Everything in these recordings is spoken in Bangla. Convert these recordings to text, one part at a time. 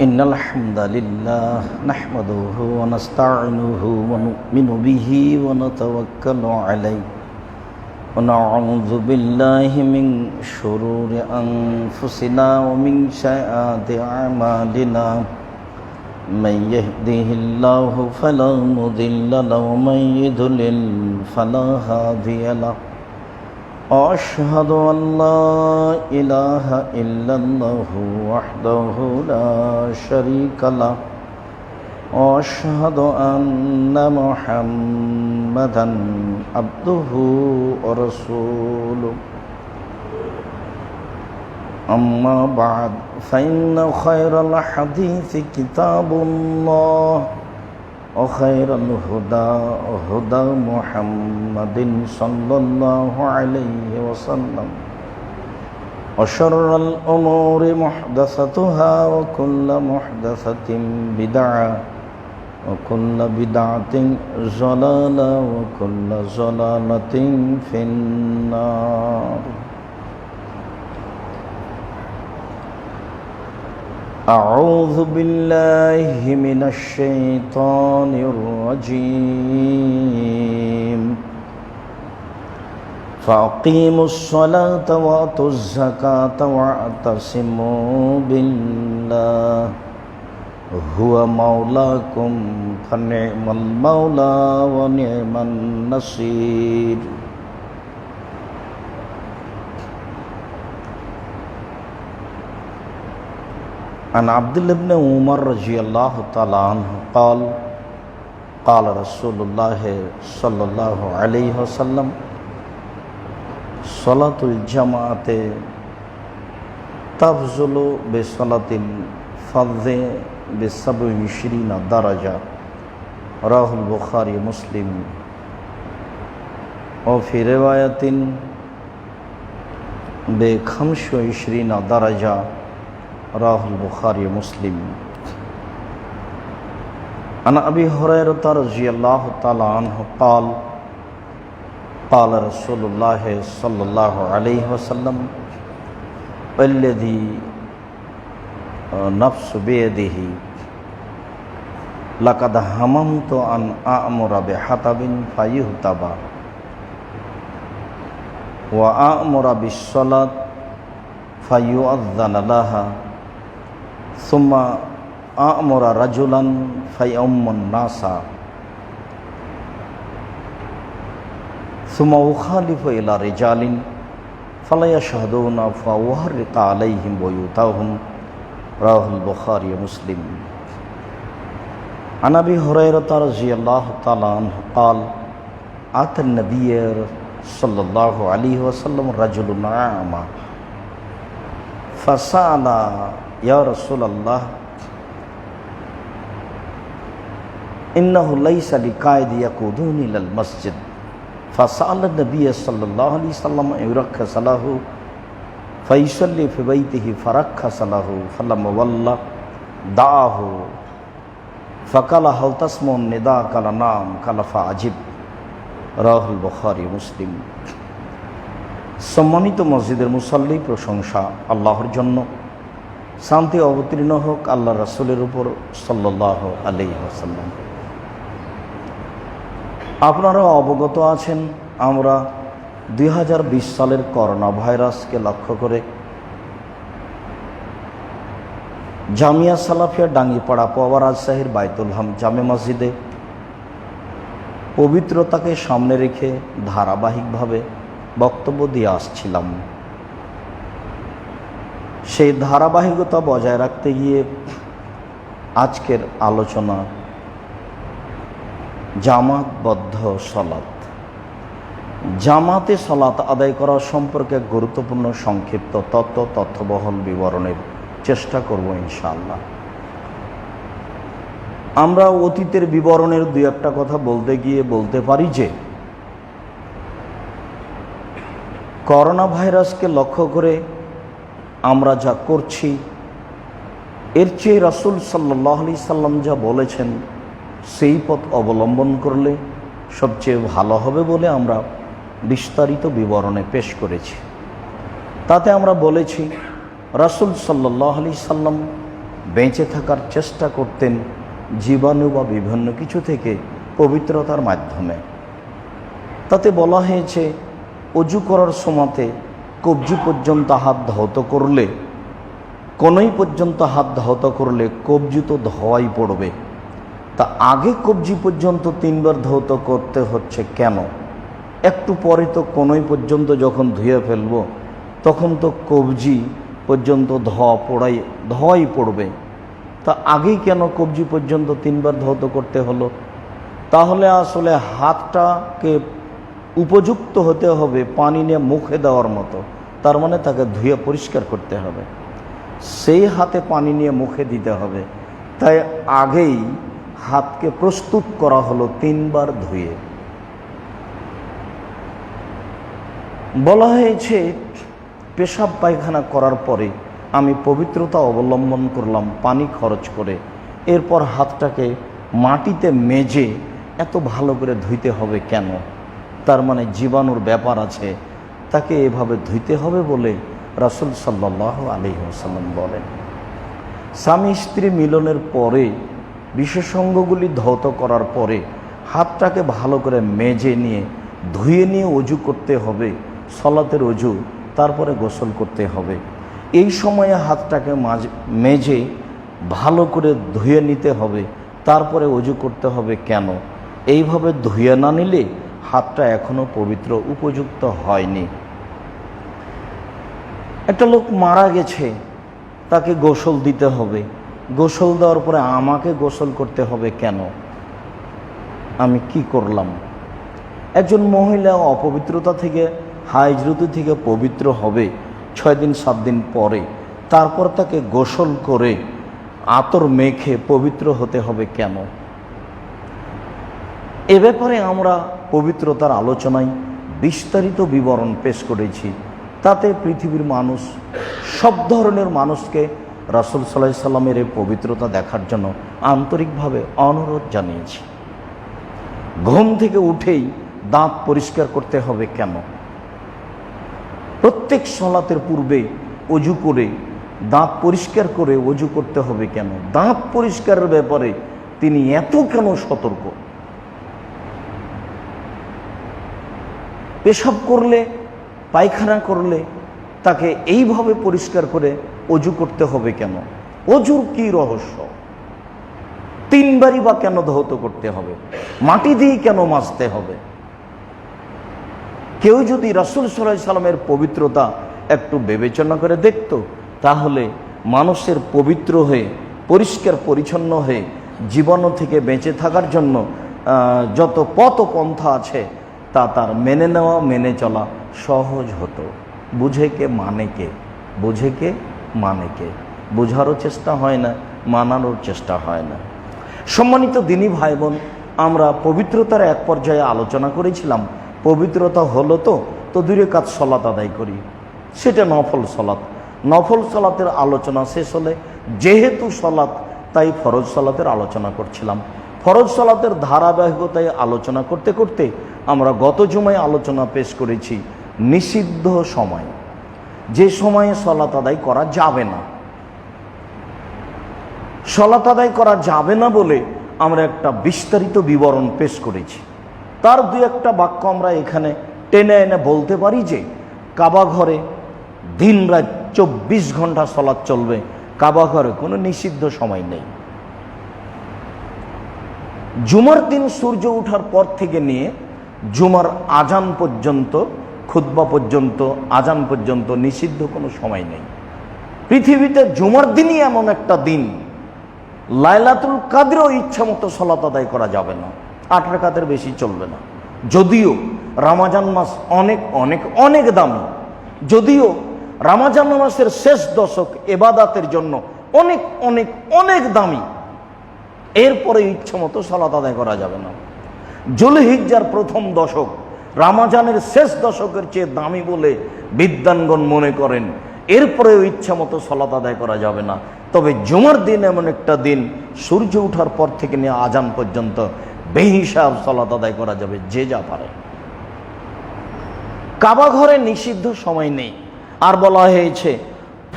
إن الحمد لله نحمده ونستعينه ونؤمن به ونتوكل عليه ونعوذ بالله من شرور أنفسنا ومن سيئات أعمالنا من يهده الله فلا مضل له ومن يضلل فلا هادي له أشهد أن لا إله إلا الله وحده لا شريك له وأشهد أن محمدا عبده ورسوله أما بعد فإن خير الحديث كتاب الله وخير الهدى هدى محمد صلى الله عليه وسلم وشر الأمور محدثتها وكل محدثة بدعة وكل بدعة ضلالة وكل ضلالة في النار. أعوذ بالله من الشيطان الرجيم فأقيموا الصلاة وآتوا الزكاة واعتصموا بالله هو مولاكم فنعم المولى ونعم النصير. عن عبد الله بن عمر رضي الله تعالى عنه قال قال رسول الله صلى الله عليه وسلم صلاة الجماعة تفضل بصلاة الفرد ب27 درجة رواه البخاري مسلم وفي رواية ب25 درجة رواه البخاري مسلم. عن أبي هريرة رضي الله تعالى عنه قال قال رسول الله صلى الله عليه وسلم والذي نفس بيده لقد هممت أن أأمر بحطب فيهتب وأأمر بالصلاة فيؤذن لها ثم أأمر رجلا فيؤم الناس ثم أخالف إلى رجال فلا يشهدون فأحرق عليهم بيوتهم رواه البخاري مسلم. عن أبي هريرة رضي الله تعالى عنه قال أتى النبي صلى الله عليه وسلم رجل أعمى فسأل يا رسول الله إنه ليس لقائد يقودون إلى المسجد فسأل النبي صلى الله عليه وسلم أن يرخص له فيصلي في بيته فرخص له فلما ولى دعاه فقال هل تسمع النداء قال نعم قال فأجب رواه البخاري مسلم. সম্মানিত মসজিদের মুসাল্লি, প্রশংসা আল্লাহর জন্য, শান্তি অবতীর্ণ হোক আল্লাহ রাসূলের উপর সাল্লাল্লাহু আলাইহি ওয়াসাল্লাম। আপনারা অবগত আছেন আমরা 2020 সালের করোনা ভাইরাসকে লক্ষ্য করে জামিয়া সালাফিয়া ডাঙ্গিপাড়া পোয়া রাজশাহীর বাইতুল হাম জামে মসজিদে পবিত্রতাকে সামনে রেখে ধারাবাহিকভাবে বক্তব্য দিয়ে আসছিলাম। সেই ধারাবাহিকতা বজায় রাখতে গিয়ে আজকের আলোচনা জামাতবদ্ধ সলাত, জামাতে সলাত আদায় করা সম্পর্কে গুরুত্বপূর্ণ সংক্ষিপ্ত তথ্যবহল বিবরণের চেষ্টা করব ইনশাআল্লাহ। আমরা অতীতের বিবরণের দুই একটা কথা বলতে গিয়ে বলতে পারি যে করোনা ভাইরাসকে লক্ষ্য করে আমরা যা করছি এর চেয়ে রাসূল সাল্লাল্লাহু আলাইহি সাল্লাম যা বলেছেন সেই পথ অবলম্বন করলে সবচেয়ে ভালো হবে বলে আমরা বিস্তারিত বিবরণে পেশ করেছি। তাতে আমরা বলেছি রাসূল সাল্লাল্লাহু আলাইহি সাল্লাম বেঁচে থাকার চেষ্টা করতেন জীবাণু বা বিভিন্ন কিছু থেকে পবিত্রতার মাধ্যমে। তাতে বলা হয়েছে অজু করার সময়তে কবজি পর্যন্ত হাত ধৌত করলে, কোনই পর্যন্ত হাত ধৌত করলে কবজি তো ধোয়াই পড়বে। তা আগে কবজি পর্যন্ত 3 বার ধৌত করতে হচ্ছে কেন? একটু পরে তো কোনই পর্যন্ত যখন ধুয়ে ফেলবো তখন তো কবজি পর্যন্ত ধোয়াই পড়বে। তা আগেই কেন কবজি পর্যন্ত 3 বার ধৌত করতে হলো? তাহলে আসলে হাতটাকে উপযুক্ত হতে হবে পানি নিয়ে মুখে দেওয়ার মতো, তার মানে তাকে ধুয়ে পরিষ্কার করতে হবে, সেই হাতে পানি নিয়ে মুখে দিতে হবে। তাই আগেই হাতকে প্রস্তুত করা হলো 3 বার ধুয়ে। বলা হয়েছে পেশাব পায়খানা করার পরে আমি পবিত্রতা অবলম্বন করলাম পানি খরচ করে, এরপর হাতটাকে মাটিতে মেজে এত ভালো করে ধুইতে হবে কেন? তার মানে জীবাণুর ব্যাপার আছে, তাকে এভাবে ধুইতে হবে বলে রাসূল সাল্লাল্লাহু আলাইহি ওয়াসাল্লাম বলেন। স্বামী স্ত্রী মিলনের পরে বিশেষাঙ্গগুলি ধৌত করার পরে হাতটাকে ভালো করে মেজে নিয়ে ধুয়ে নিয়ে অজু করতে হবে, সলাতের অজু, তারপরে গোসল করতে হবে। এই সময়ে হাতটাকে মেজে ভালো করে ধুয়ে নিতে হবে, তারপরে অজু করতে হবে কেন? এইভাবে ধুয়ে না নিলে হাতটা এখনো পবিত্র উপযুক্ত হয়নি। একটা লোক মারা গেছে, তাকে গোসল দিতে হবে, গোসল দেওয়ার পরে আমাকে গোসল করতে হবে কেন? আমি কি করলাম? একজন মহিলা অপবিত্রতা থেকে, হাইজ ঋতু থেকে পবিত্র হবে 6 দিন 7 দিন পরে, তারপর তাকে গোসল করে আতর মেখে পবিত্র হতে হবে কেন? এ ব্যাপারে আমরা পবিত্রতার আলোচনায় বিস্তারিত বিবরণ পেশ করেছি। তাতে পৃথিবীর মানুষ, সব ধরনের মানুষকে রাসূল সাল্লাল্লাহু আলাইহি সাল্লামের এই পবিত্রতা দেখার জন্য আন্তরিকভাবে অনুরোধ জানিয়েছি। ঘুম থেকে উঠেই দাঁত পরিষ্কার করতে হবে কেন? প্রত্যেক সালাতের পূর্বে অজু করে দাঁত পরিষ্কার করে অজু করতে হবে কেন? দাঁত পরিষ্কারের ব্যাপারে তিনি এত কেন সতর্ক? পেশাব করলে, পায়খানা করলে তাকে এইভাবে পরিষ্কার করে অজু করতে হবে কেন? অজুর কি রহস্য? 3 বারই বা কেন ধৌত করতে হবে? মাটি দিয়ে কেন মাজতে হবে? কেউ যদি রাসূল সাল্লাল্লাহু আলাইহি সাল্লামের পবিত্রতা একটু বিবেচনা করে দেখত, তাহলে মানুষের পবিত্র হয়ে, পরিষ্কার পরিচ্ছন্ন হয়ে জীবাণু থেকে বেঁচে থাকার জন্য যত পথ পন্থা আছে তা তার মেনে নেওয়া, মেনে চলা সহজ হতো। বুঝে কে মানে কে, বুঝে কে মানে কে, বোঝারও চেষ্টা হয় না, মানানোর চেষ্টা হয় না। সম্মানিত দিনী ভাই বোন, আমরা পবিত্রতার এক পর্যায়ে আলোচনা করেছিলাম পবিত্রতা হলো তো 2 রাকাত সালাত আদায় করি, সেটা নফল সালাত। নফল সালাতের আলোচনা শেষ হলে যেহেতু সালাত, তাই ফরজ সালাতের আলোচনা করছিলাম। ফরজ সালাতের ধারাবাহিকতায় আলোচনা করতে করতে আমরা গত জুমায় আলোচনা পেশ করেছি নিষিদ্ধ সময়, যে সময়ে সালাত আদায় করা যাবে না। সালাত আদায় করা যাবে না বলে আমরা একটা বিস্তারিত বিবরণ পেশ করেছি। তার 2-1টা বাক্য আমরা এখানে টেনে এনে বলতে পারি যে কাবা ঘরে দিন রাত 24 ঘন্টা সালাত চলবে, কাবা ঘরে কোনো নিষিদ্ধ সময় নেই। জুমার দিন সূর্য ওঠার পর থেকে নিয়ে জুমার আজান পর্যন্ত, খুতবা পর্যন্ত, আজান পর্যন্ত নিষিদ্ধ কোনো সময় নেই। পৃথিবীতে জুমার দিনই এমন একটা দিন, লাইলাতুল কাদরেও ইচ্ছা মতো সালাত আদায় করা যাবে না, 8 রাকাতের বেশি চলবে না। যদিও রমজান মাস অনেক অনেক অনেক দামি, যদিও রমজান মাসের শেষ দশক ইবাদতের জন্য অনেক অনেক অনেক দামি, এরপরে ইচ্ছা মতো সালাত আদায় করা যাবে না। যুলহিজ্জার প্রথম দশক রমজানের শেষ দশকের চেয়ে দামি বলে বিদ্বানগণ মনে করেন, এরপরেও ইচ্ছা মতো সালাত আদায় করা যাবে না। তবে জুমার দিন এমন একটা দিন, সূর্য ওঠার পর থেকে নিয়ে আজান পর্যন্ত বেহিসাব সালাত আদায় করা যাবে, যে যা পারে। কাবা ঘরে নিষিদ্ধ সময় নেই। আর বলা হয়েছে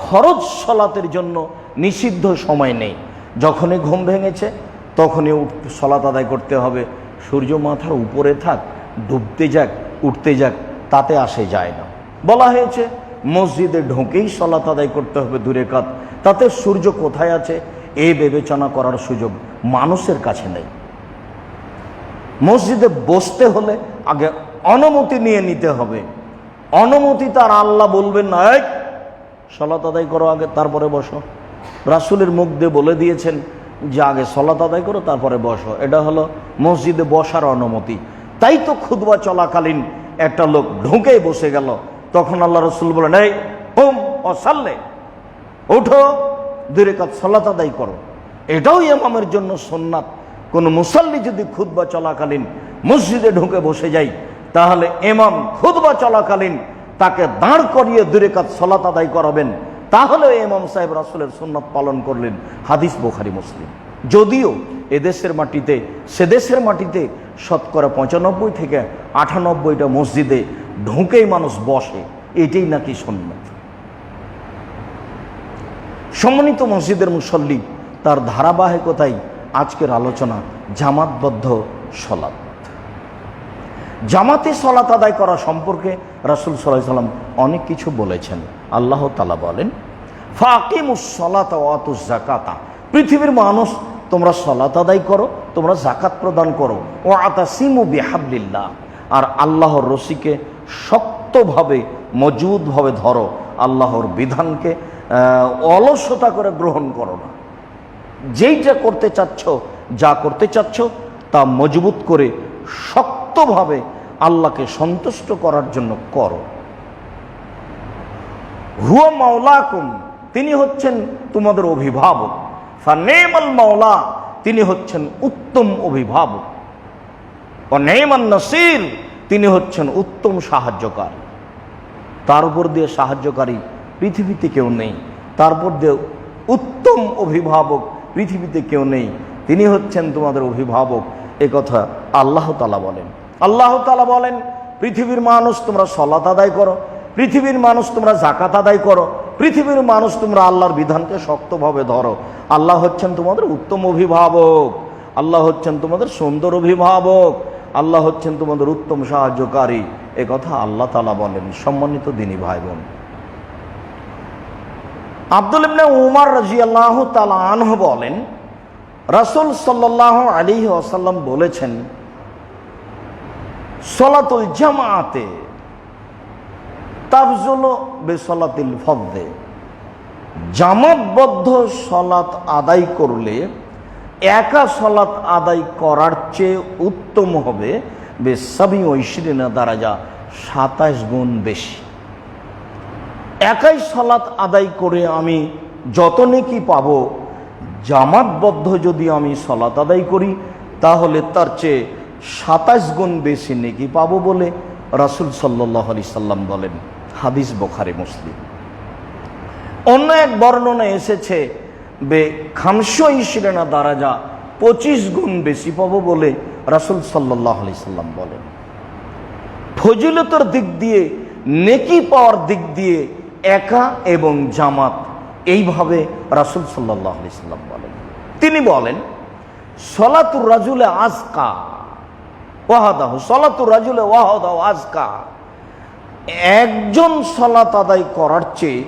ফরজ সালাতের জন্য নিষিদ্ধ সময় নেই। যখনই ঘুম ভেঙেছে তখনই সালাত আদায় করতে হবে। সূর্য মাথার উপরে থাক, ডুবতে যাক, উঠতে যাক, তাতে আসে যায় না। বলা হয়েছে মসজিদে ঢোকেই সালাত আদায় করতে হবে 2 রাকাত। তাতে সূর্য কোথায় আছে এই বিবেচনা করার সুযোগ মানুষের কাছে নেই। মসজিদে বসতে হলে আগে অনুমতি নিয়ে নিতে হবে। অনুমতি তার আল্লাহ বলবেন না, এই সালাত আদায় করো আগে তারপরে বসো। রাসূলের মুখ দিয়ে বলে দিয়েছেন যে আগে সালাত আদায় করো তারপরে বসো। এটা হলো মসজিদে বসার অনুমতি। তাই তো খুতবা চলাকালীন একটা লোক ঢুকে বসে গেল, তখন আল্লাহ রাসূল বলেন, এই হুম অসাল্লে, ওঠো 2 রাকাত সালাত আদায় করো। এটাও ইমামের জন্য সুন্নাত। কোন মুসাল্লি যদি খুতবা চলাকালীন মসজিদে ঢুকে বসে যায়, তাহলে ইমাম খুতবা চলাকালীন তাকে দাঁড় করিয়ে 2 রাকাত সালাত আদায় করাবেন, তাহলে ইমাম সাহেব রাসূলের সুন্নাত পালন করলেন। হাদিস বুখারী মুসলিম। যদিও এদেশের মাটিতে সেদেশের মাটিতে শতকরা 95 থেকে 98টা মসজিদে ঢুকেই মানুষ বসে, এটাই নাকি সুন্নাত। সম্মানিত মসজিদের মুসল্লি, তার ধারাবাহিকতায় আজকের আলোচনা জামাতবদ্ধ সালাত। জামাতে সালাত আদায় করা সম্পর্কে রাসূল সাল্লাল্লাহু আলাইহি ওয়াসাল্লাম অনেক কিছু বলেছেন। আল্লাহ তাআলা বলেন, ফাকিমুস সালাতা ওয়া আতুজ যাকাতা, পৃথিবীর মানুষ তোমরা সালাত আদায় করো, তোমরা যাকাত প্রদান করো। ওয়া আতাসিমু বিহাবলিল্লাহ, আর আল্লাহর রশিকে শক্তভাবে মজবুতভাবে ধরো। আল্লাহর বিধানকে অলসতা করে গ্রহণ করো না। যেইটা করতে চাচ্ছ, যা করতে চাচ্ছ তা মজবুত করে শক্তভাবে আল্লাহকে সন্তুষ্ট করার জন্য করো। হুয়া মাওলাকুম, তিনি হচ্ছেন তোমাদের অভিভাবক। ফানিমাল মাওলা, তিনি হচ্ছেন উত্তম অভিভাবক। ও নিমান নাসির, তিনি হচ্ছেন উত্তম সাহায্যকারী। তার উপর দিয়ে সাহায্যকারী পৃথিবীতে কেউ নেই, তারপর দিয়ে উত্তম অভিভাবক পৃথিবীতে কেউ নেই। তিনি হচ্ছেন তোমাদের অভিভাবক। এ কথা আল্লাহ তাআলা বলেন। আল্লাহ তাআলা বলেন, পৃথিবীর মানুষ তোমরা সালাত আদায় করো, পৃথিবীর মানুষ তোমরা যাকাত আদায় করো, পৃথিবীর মানুষ তোমরা আল্লাহর বিধানকে শক্তভাবে ধরো। আল্লাহ হচ্ছেন তোমাদের উত্তম অভিভাবক, আল্লাহ হচ্ছেন তোমাদের সুন্দর অভিভাবক, আল্লাহ হচ্ছেন তোমাদের উত্তম সাহায্যকারী। এ কথা আল্লাহ তাআলা বলেন। সম্মানিত দিনী ভাই বোন, আব্দুল ইবনে উমর রাদিয়াল্লাহু তাআলা আনহু বলেন, রাসূল সাল্লাল্লাহু আলাইহি ওয়াসাল্লাম বলেছেন, সালাতুল জামাআতে তাফজুলু বিসালাতিল ফরদে, জামাতবদ্ধ সালাত আদায় করলে একা সালাত আদায় করার চেয়ে উত্তম হবে বে27 দারাজা, 27 গুণ বেশি। একাই সালাত আদায় করে আমি যত নেকি পাবো, জামাতবদ্ধ যদি আমি সালাত আদায় করি তাহলে তার চেয়ে 27 গুণ বেশি নেকি পাবো বলে রাসূল সাল্লাল্লাহু আলাইহি সাল্লাম বলেন। হাদিস বুখারী মুসলিম। অন্য এক বর্ণনায় এসেছে বে25 দারাজা, 25 গুণ বেশি পাবো বলে রাসূল সাল্লাল্লাহু আলাইহি সাল্লাম বলেন। ফজিলতের দিক দিয়ে, নেকি পাওয়ার দিক দিয়ে একা এবং জামাত, এইভাবে রাসূল সাল্লাল্লাহু আলাইহি সাল্লাম বলেন। তিনি বলেন, সালাতুর রাজুলে আজকা ওয়াহাদাহু, সালাতুর রাজুলে ওয়াহাদাহু আজকা, একজন সালাত আদায় করার চেয়ে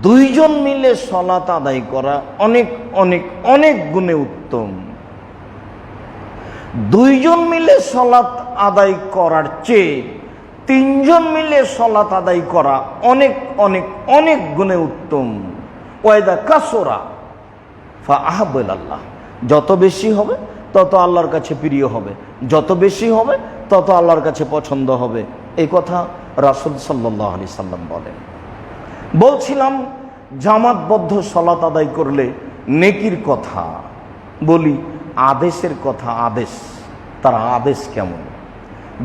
2 জন মিলে সালাত আদায় করা অনেক অনেক অনেক গুণে উত্তম। 2 জন মিলে সালাত আদায় করার চেয়ে 3 জন মিলে সালাত আদায় করা অনেক অনেক অনেক গুণে উত্তম। ওয়াইদা কাসরা ফা আহাব্বাল্লাহ, যত বেশি হবে তত আল্লাহর কাছে প্রিয় হবে, যত বেশি হবে তত আল্লাহর কাছে পছন্দ হবে। এই কথা রাসূল সাল্লাল্লাহু আলাইহি সাল্লাম বলেন। বলছিলাম জামাতবদ্ধ সালাত আদায় করলে নেকির কথা, বলি আদেশের কথা। আদেশ, তার আদেশ কেমন?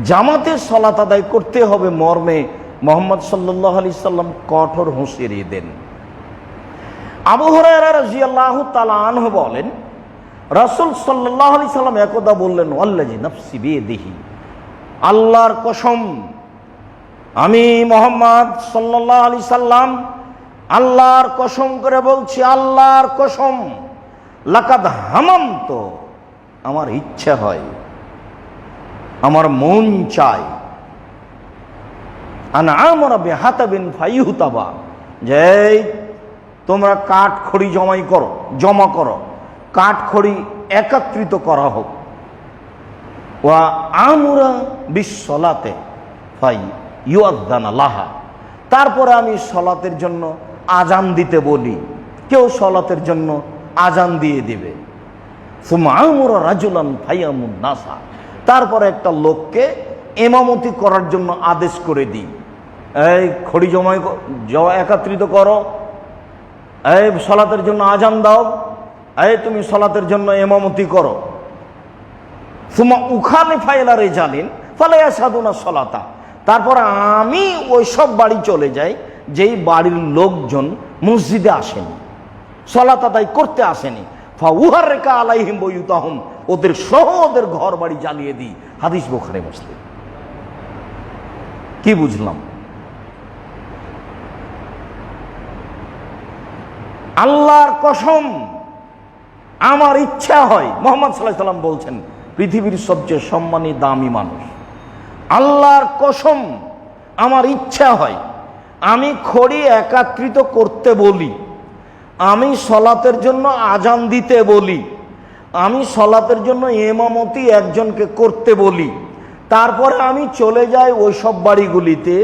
জামাতে সালাত আদায় করতে হবে মর্মে মুহাম্মদ সাল্লাল্লাহু আলাইহি সাল্লাম কঠোর হুঁশিয়ারি দেন। আবু হুরায়রা রাদিয়াল্লাহু তাআলা আনহু বলেন, রাসূল সাল্লাল্লাহু আলাইহি সাল্লাম একদা বললেন, ওয়াল্লাযী নাফসি বিয়াদিহি, আল্লাহর কসম, আমি মুহাম্মদ সাল্লাল্লাহু আলাইহি সাল্লাম আল্লাহর কসম করে বলছি, আল্লাহর কসম, লাকাদ হামামত, আমার ইচ্ছা হয়, আমার মন চায়, আনা আমরা বিহাতাবিন ফাইহুতাবা, যে তোমরা কাঠ খড়ি জমা করো, কাঠ খড়ি একত্রিত করা হোক। ওয়া আমরা বিসলাতে ফাই ইউআযানা লাহা, তারপরে আমি সলাতের জন্য আজান দিতে বলি, কেউ সলাতের জন্য আজান দিয়ে দিবে। সুম্মা আমরা রাজুলান ফাইয়ামুন নাসা, তারপরে একটা লোককে ইমামতি করার জন্য আদেশ করে দিই, এই খড়ি একত্রিত করো, এই সলাতের জন্য আজান দাও, এই তুমি সলাতের জন্য ইমামতি করো। সুম্মা উখালিফা ইলা রিজালিন ফালা ইয়াশহাদুনা সলাতা, তারপর আমি ওই সব বাড়ি চলে যাই যেই বাড়ির লোকজন মসজিদে আসেনি, সলাত আদায় করতে আসেনি। ফাউহাররিকা আলাইহিম বুয়ুতাহুম, ওদের সহ ওদের ঘর বাড়ি জ্বালিয়ে দিই। হাদিস বুখারী মুসলিম। কি বুঝলাম? আল্লাহর কসম, আমার ইচ্ছা হয়, মুহাম্মদ সাল্লাল্লাহু আলাইহি সাল্লাম বলছেন পৃথিবীর সবচেয়ে সম্মানী দামি মানুষ, আল্লাহর কসম আমার ইচ্ছা হয় আমি খড়ি একত্রিত করতে বলি, আমি সলাতের জন্য আজান দিতে বলি, আমি সলাতের জন্য ইমামতি একজনকে করতে বলি, তারপরে আমি চলে যাই ওই সব বাড়িগুলিতে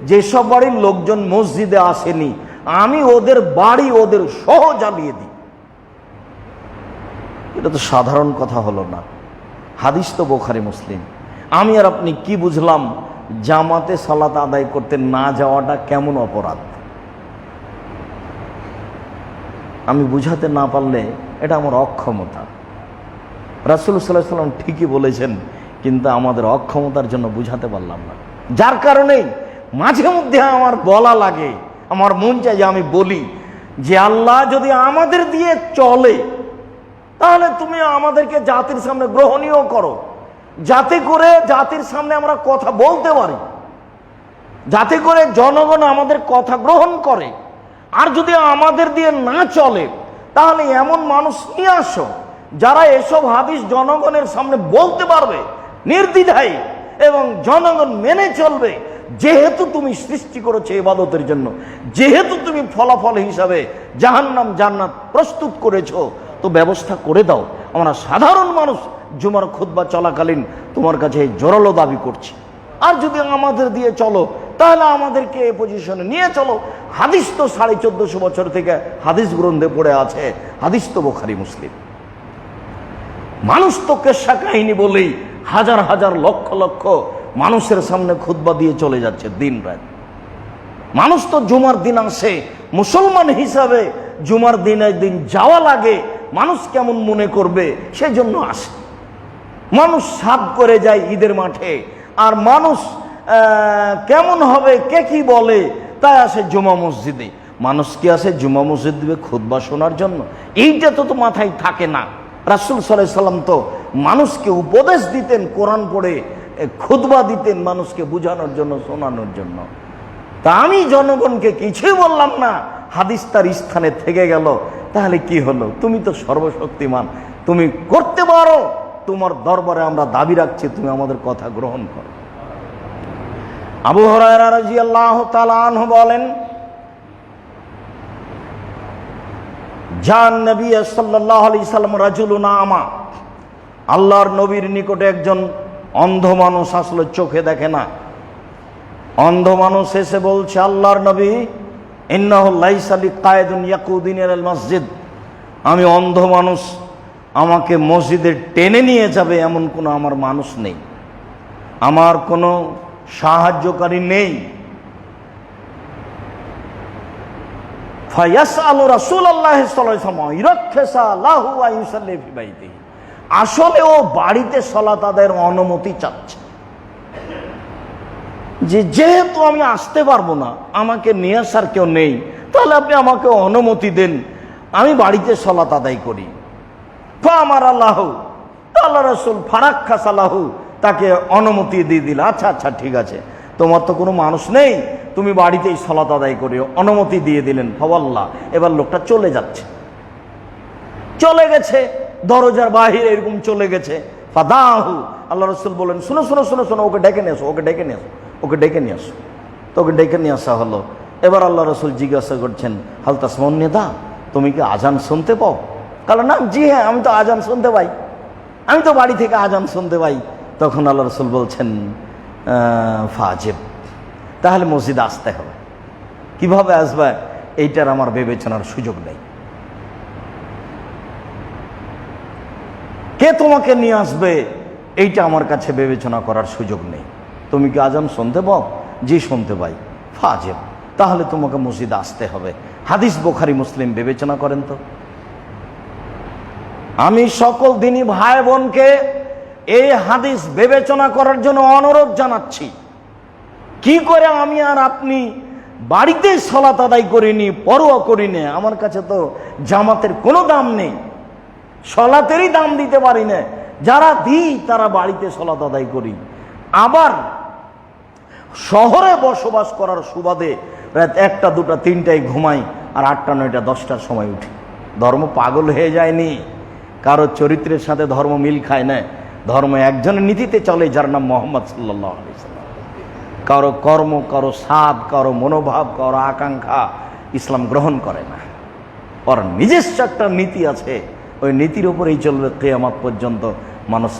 যেসব বাড়ির লোকজন মসজিদে আসেনি, আমি ওদের বাড়ি ওদের সহ জ্বালিয়ে দিই। এটা তো সাধারণ কথা হলো না, হাদিস তো বুখারী মুসলিম। আমি আর আপনি কি বুঝলাম জামাতে সালাত আদায় করতে না যাওয়াটা কেমন অপরাধ? আমি বুঝাতে না পারলে এটা আমার অক্ষমতা। রাসূল সাল্লাল্লাহু আলাইহি ওয়াসাল্লাম ঠিকই বলেছেন, কিন্তু আমাদের অক্ষমতার জন্য বুঝাতে পারলাম না, যার কারণে মাঝে মধ্যে আমার বলা লাগে, আমার মন চায় যে আমি বলি যে আল্লাহ যদি আমাদের দিয়ে চলে তাহলে তুমি আমাদেরকে জাতির সামনে গ্রহণীয় করো, যাতে করে জাতির সামনে আমরা কথা বলতে পারি, যাতে করে জনগণ আমাদের কথা গ্রহণ করে। আর যদি আমাদের দিয়ে না চলে তাহলে এমন মানুষ নিয়ে আসো যারা এসব হাদিস জনগণের সামনে বলতে পারবে নির্দ্বিধায় এবং জনগণ মেনে চলবে। যেহেতু তুমি সৃষ্টি করেছো ইবাদতের জন্য, যেহেতু তুমি ফলাফল হিসাবে জাহান্নাম জান্নাত প্রস্তুত করেছো, তো ব্যবস্থা করে দাও। আমরা সাধারণ মানুষ জুমার খুতবা চলাকালীন তোমার কাছে জোরালো দাবি করছি, আর যদি আমাদের দিয়ে চলো তাহলে আমাদেরকে এই পজিশনে নিয়ে চলো। হাদিস তো 1450 বছর থেকে হাদিস গ্রন্থে পড়ে আছে, হাদিস তো বুখারী মুসলিম। মানুষ তো কেসা কাহিনী বলেই হাজার হাজার লক্ষ লক্ষ মানুষের সামনে খুতবা দিয়ে চলে যাচ্ছে দিন রাত। মানুষ তো জুমার দিন আসে, মুসলমান হিসাবে জুমার দিন যাওয়া লাগে, মানুষ কেমন মনে করবে সেজন্য আসে। মানুষ সাদ করে যায় ঈদের মাঠে, আর মানুষ কেমন হবে কে কি বলে তাই আসে জুমা মসজিদে। মানুষ কি আসে জুমা মসজিদে খুতবা শোনার জন্য? এইটা তো মাথায় থাকে না। রাসূল সাল্লাল্লাহু আলাইহি সাল্লাম তো মানুষকে উপদেশ দিতেন, কোরআন পড়ে খুতবা দিতেন মানুষকে বুঝানোর জন্য, শোনানোর জন্য। তা আমি জনগণকে কিছুই বললাম না, হাদিস তার স্থানে থেকে গেল, তাহলে কি হলো? তুমি তো সর্বশক্তিমান, তুমি করতে পারো, তোমার দরবারে আমরা দাবি রাখছি, তুমি আমাদের কথা গ্রহণ করো। আবু হুরায়রা রাদিয়াল্লাহু তাআলা আনহু বলেন, জান নবী সাল্লাল্লাহু আলাইহি সাল্লাম রাজুলুন আমা, আল্লাহর নবীর নিকটে একজন অন্ধ মানুষ আসলে, চোখে দেখে না, অন্ধ মানুষ এসে বলছে, আল্লাহর নবী, ইন্নাহু লাইসা লিকায়েদুন ইয়াকুদিনি ইলাল মসজিদ, আমি অন্ধ মানুষ, আমাকে মসজিদে টেনে নিয়ে যাবে এমন কোনো আমার মানুষ নেই, আমার কোনো সাহায্যকারী নেই। ফায়াসআলু রাসূলুল্লাহ সাল্লাল্লাহু আলাইহি ওয়াসাল্লাম ইরাক্ষিসা লাহু ওয়া ইউসাল্লি ফি বাইতিহি, আসলে ও বাড়িতে সালাত আদায়ের অনুমতি চাচ্ছে, যেহেতু আমি আসতে পারবো না, আমাকে নিয়ে আসার কেউ নেই, তাহলে আপনি আমাকে অনুমতি দেন, আমি বাড়িতে সালাত আদায় করি। ফামার আল্লাহ, আল্লাহ রাসূল ফারাক্কাসালাহু, তাকে অনুমতি দিয়ে দিল। আচ্ছা আচ্ছা ঠিক আছে, তোমার তো কোনো মানুষ নেই, তুমি বাড়িতেই সালাত আদায় করিও, অনুমতি দিয়ে দিলেন। ফাওয়াল্লাহ, এবার লোকটা চলে যাচ্ছে, চলে গেছে, দরজার বাহিরে এরকম চলে গেছে। ফাদাহু, আল্লাহ রাসূল বলেন, শোনো শোনো শোনো শোনো, ওকে ডেকে নিয়ে আসো, ওকে ডেকে নিয়ে আসো, ওকে ডেকে নিয়ে আসো। তো ওকে ডেকে নিয়ে আসা হলো। এবার আল্লাহ রাসূল জিজ্ঞাসা করছেন, হাল তাসমাউন নিদা, তুমি কি আজান শুনতে পাও? কাল না, জি হ্যাঁ, আমি তো আজান শুনতে পাই, আমি তো বাড়ি থেকে আজান শুনতে পাই। তখন আল্লাহ রাসূল বলছেন, ফাজিব, তাহলে মসজিদে আসতে হবে। কিভাবে আসবে এইটার আমার বিবেচনার সুযোগ নেই। কে তোমাকে নিয়ে আসবে এইটা আমার কাছে বিবেচনা করার সুযোগ নেই। তুমি কি আজান শুনতে পাও? জি শুনতে পাই। ফাজিব, তাহলে তোমাকে মসজিদে আসতে হবে। হাদিস বুখারী মুসলিম, বিবেচনা করেন তো। আমি সকল দিনী ভাই বোনকে এই হাদিস বিবেচনা করার জন্য অনুরোধ জানাচ্ছি। কি করে আমি আর আপনি বাড়িতে সালাত আদায় করিনি, পরোয়া করিনি? আমার কাছে তো জামাতের কোনো দাম নেই, সালাতেরই দাম দিতে পারি না। যারা দিই তারা বাড়িতে সালাত আদায় করি। আবার শহরে বসবাস করার সুবাদে রাত 1টা 2টা 3টায় ঘুমাই, আর 8টা 9টা 10টার সময় উঠি। ধর্ম পাগল হয়ে যায়নি, কারো চরিত্রের সাথে ধর্ম মিল খায় না। ধর্ম একজনের নীতিতে চলে, যার নাম মুহাম্মদ সাল্লাল্লাহু আলাইহি ওয়াসাল্লাম। কারো কর্ম, কারো স্বাদ, কারো মনোভাব, কারো আকাঙ্ক্ষা ইসলাম গ্রহণ করে না। ওর নিজস্ব একটা নীতি আছে, ওই নীতির উপরেই চলবে কিয়ামত পর্যন্ত। মানুষ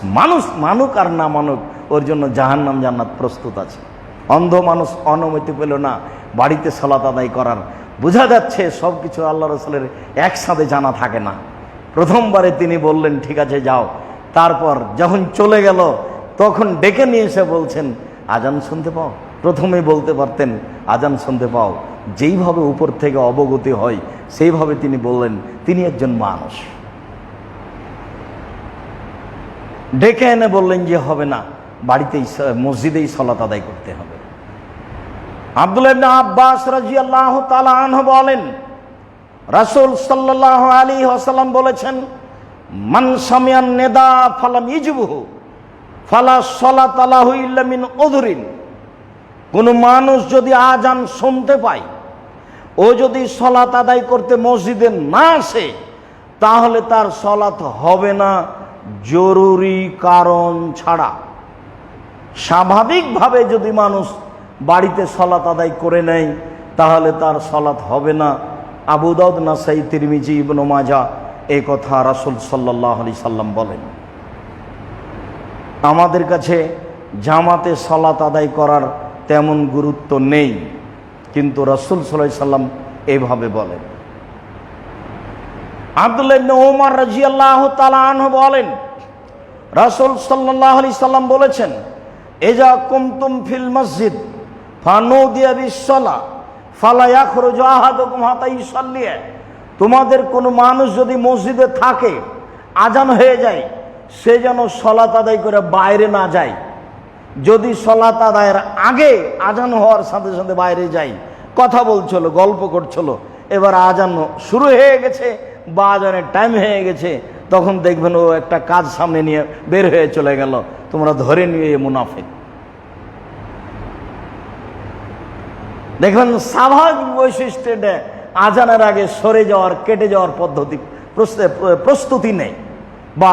মানুক আর না মানুক, ওর জন্য জাহান্নাম জান্নাত প্রস্তুত আছে। অন্ধ মানুষ অনুমতি পেল না বাড়িতে সালাত আদায় করার। বোঝা যাচ্ছে সব কিছু আল্লাহ রাসূলের একসাথে জানা থাকে না। প্রথমবারে তিনি বললেন ঠিক আছে যাও, তারপর যখন চলে গেল তখন ডেকে নিয়ে এসে বলছেন, আজান শুনতে পাও? প্রথমেই বলতে পারতেন আজান শুনতে পাও। যেইভাবে উপর থেকে অবগতি হয় সেইভাবে তিনি বললেন তিনি একজন মানুষ। ডেকে এনে বললেন যে হবে না, বাড়িতেই মসজিদেই সালাত আদায় করতে হবে। আব্দুল্লাহ ইবনে আব্বাস রাদিয়াল্লাহু তাআলা আনহু বলেন, রাসূল সাল্লাল্লাহু আলাইহি ওয়াসাল্লাম বলেছেন, মান সামিয়ান নিদা ফালাম ইজবুহু ফালা সালাতা লাহু ইল্লা মিন উযরিন। কোন মানুষ যদি আজান শুনতে পায়, ও যদি সালাত আদায় করতে মসজিদে না আসে, তাহলে তার সালাত হবে না জরুরি কারণ ছাড়া। স্বাভাবিকভাবে যদি মানুষ বাড়িতে সালাত আদায় করে নেয় তাহলে তার সালাত হবে না। আবু দাউদ, নাসাই, তিরমিজি, ইবনে মাজাহ এই কথা রাসূল সাল্লাল্লাহু আলাইহি সাল্লাম বলেন। আমাদের কাছে জামাতে সালাত আদায় করার তেমন গুরুত্ব নেই, কিন্তু রাসূল সাল্লাল্লাহু আলাইহি সাল্লাম এইভাবে বলেন। আব্দুল্লাহ ইবনে ওমর রাদিয়াল্লাহু তাআলা আনহু বলেন, রাসূল সাল্লাল্লাহু আলাইহি সাল্লাম বলেছেন, ইজা কুমতুম ফিল মসজিদ ফানুদিয়া বিসসালাহ ফালা ইয়াখরুজু আহাদুকুম হাত্তা ইউসাল্লি। তোমাদের কোনো মানুষ যদি মসজিদে থাকে, আজান হয়ে যায়, সে যেন সালাত আদায় করে বাইরে না যায়। যদি সালাত আদায়ের আগে আজান হওয়ার সাথে সাথে বাইরে যায়, কথা বলছিল, গল্প করছিল, এবার আজান শুরু হয়ে গেছে বা আজানের টাইম হয়ে গেছে, তখন দেখবেন ও একটা কাজ সামনে নিয়ে বের হয়ে চলে গেল, তোমরা ধরে নিয়ে মুনাফিক। দেখবেন স্বাভাবিক বৈশিষ্ট্যে আজানের আগে সরে যাওয়ার, কেটে যাওয়ার পদ্ধতি প্রস্তুতি নেই, বা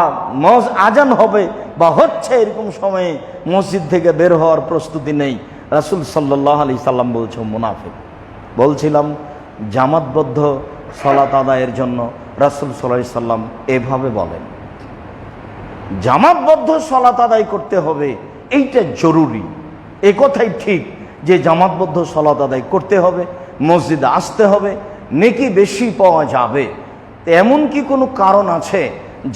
আজান হবে বা হচ্ছে এরকম সময়ে মসজিদ থেকে বের হওয়ার প্রস্তুতি নেই। রাসূল সাল্লাল্লাহু আলাইহি সাল্লাম বলছে মুনাফিক। বলছিলাম জামাতবদ্ধ সালাত আদায়ের জন্য রাসূল সাল্লাল্লাহু আলাইহি সাল্লাম এভাবে বলেন, জামাতবদ্ধ সালাত আদায় করতে হবে, এইটা জরুরি। এ কথাই ঠিক যে জামাতবদ্ধ সালাত আদায় করতে হবে, মসজিদে আসতে হবে, নেকি বেশি পাওয়া যাবে। এমন কি কোনো কারণ আছে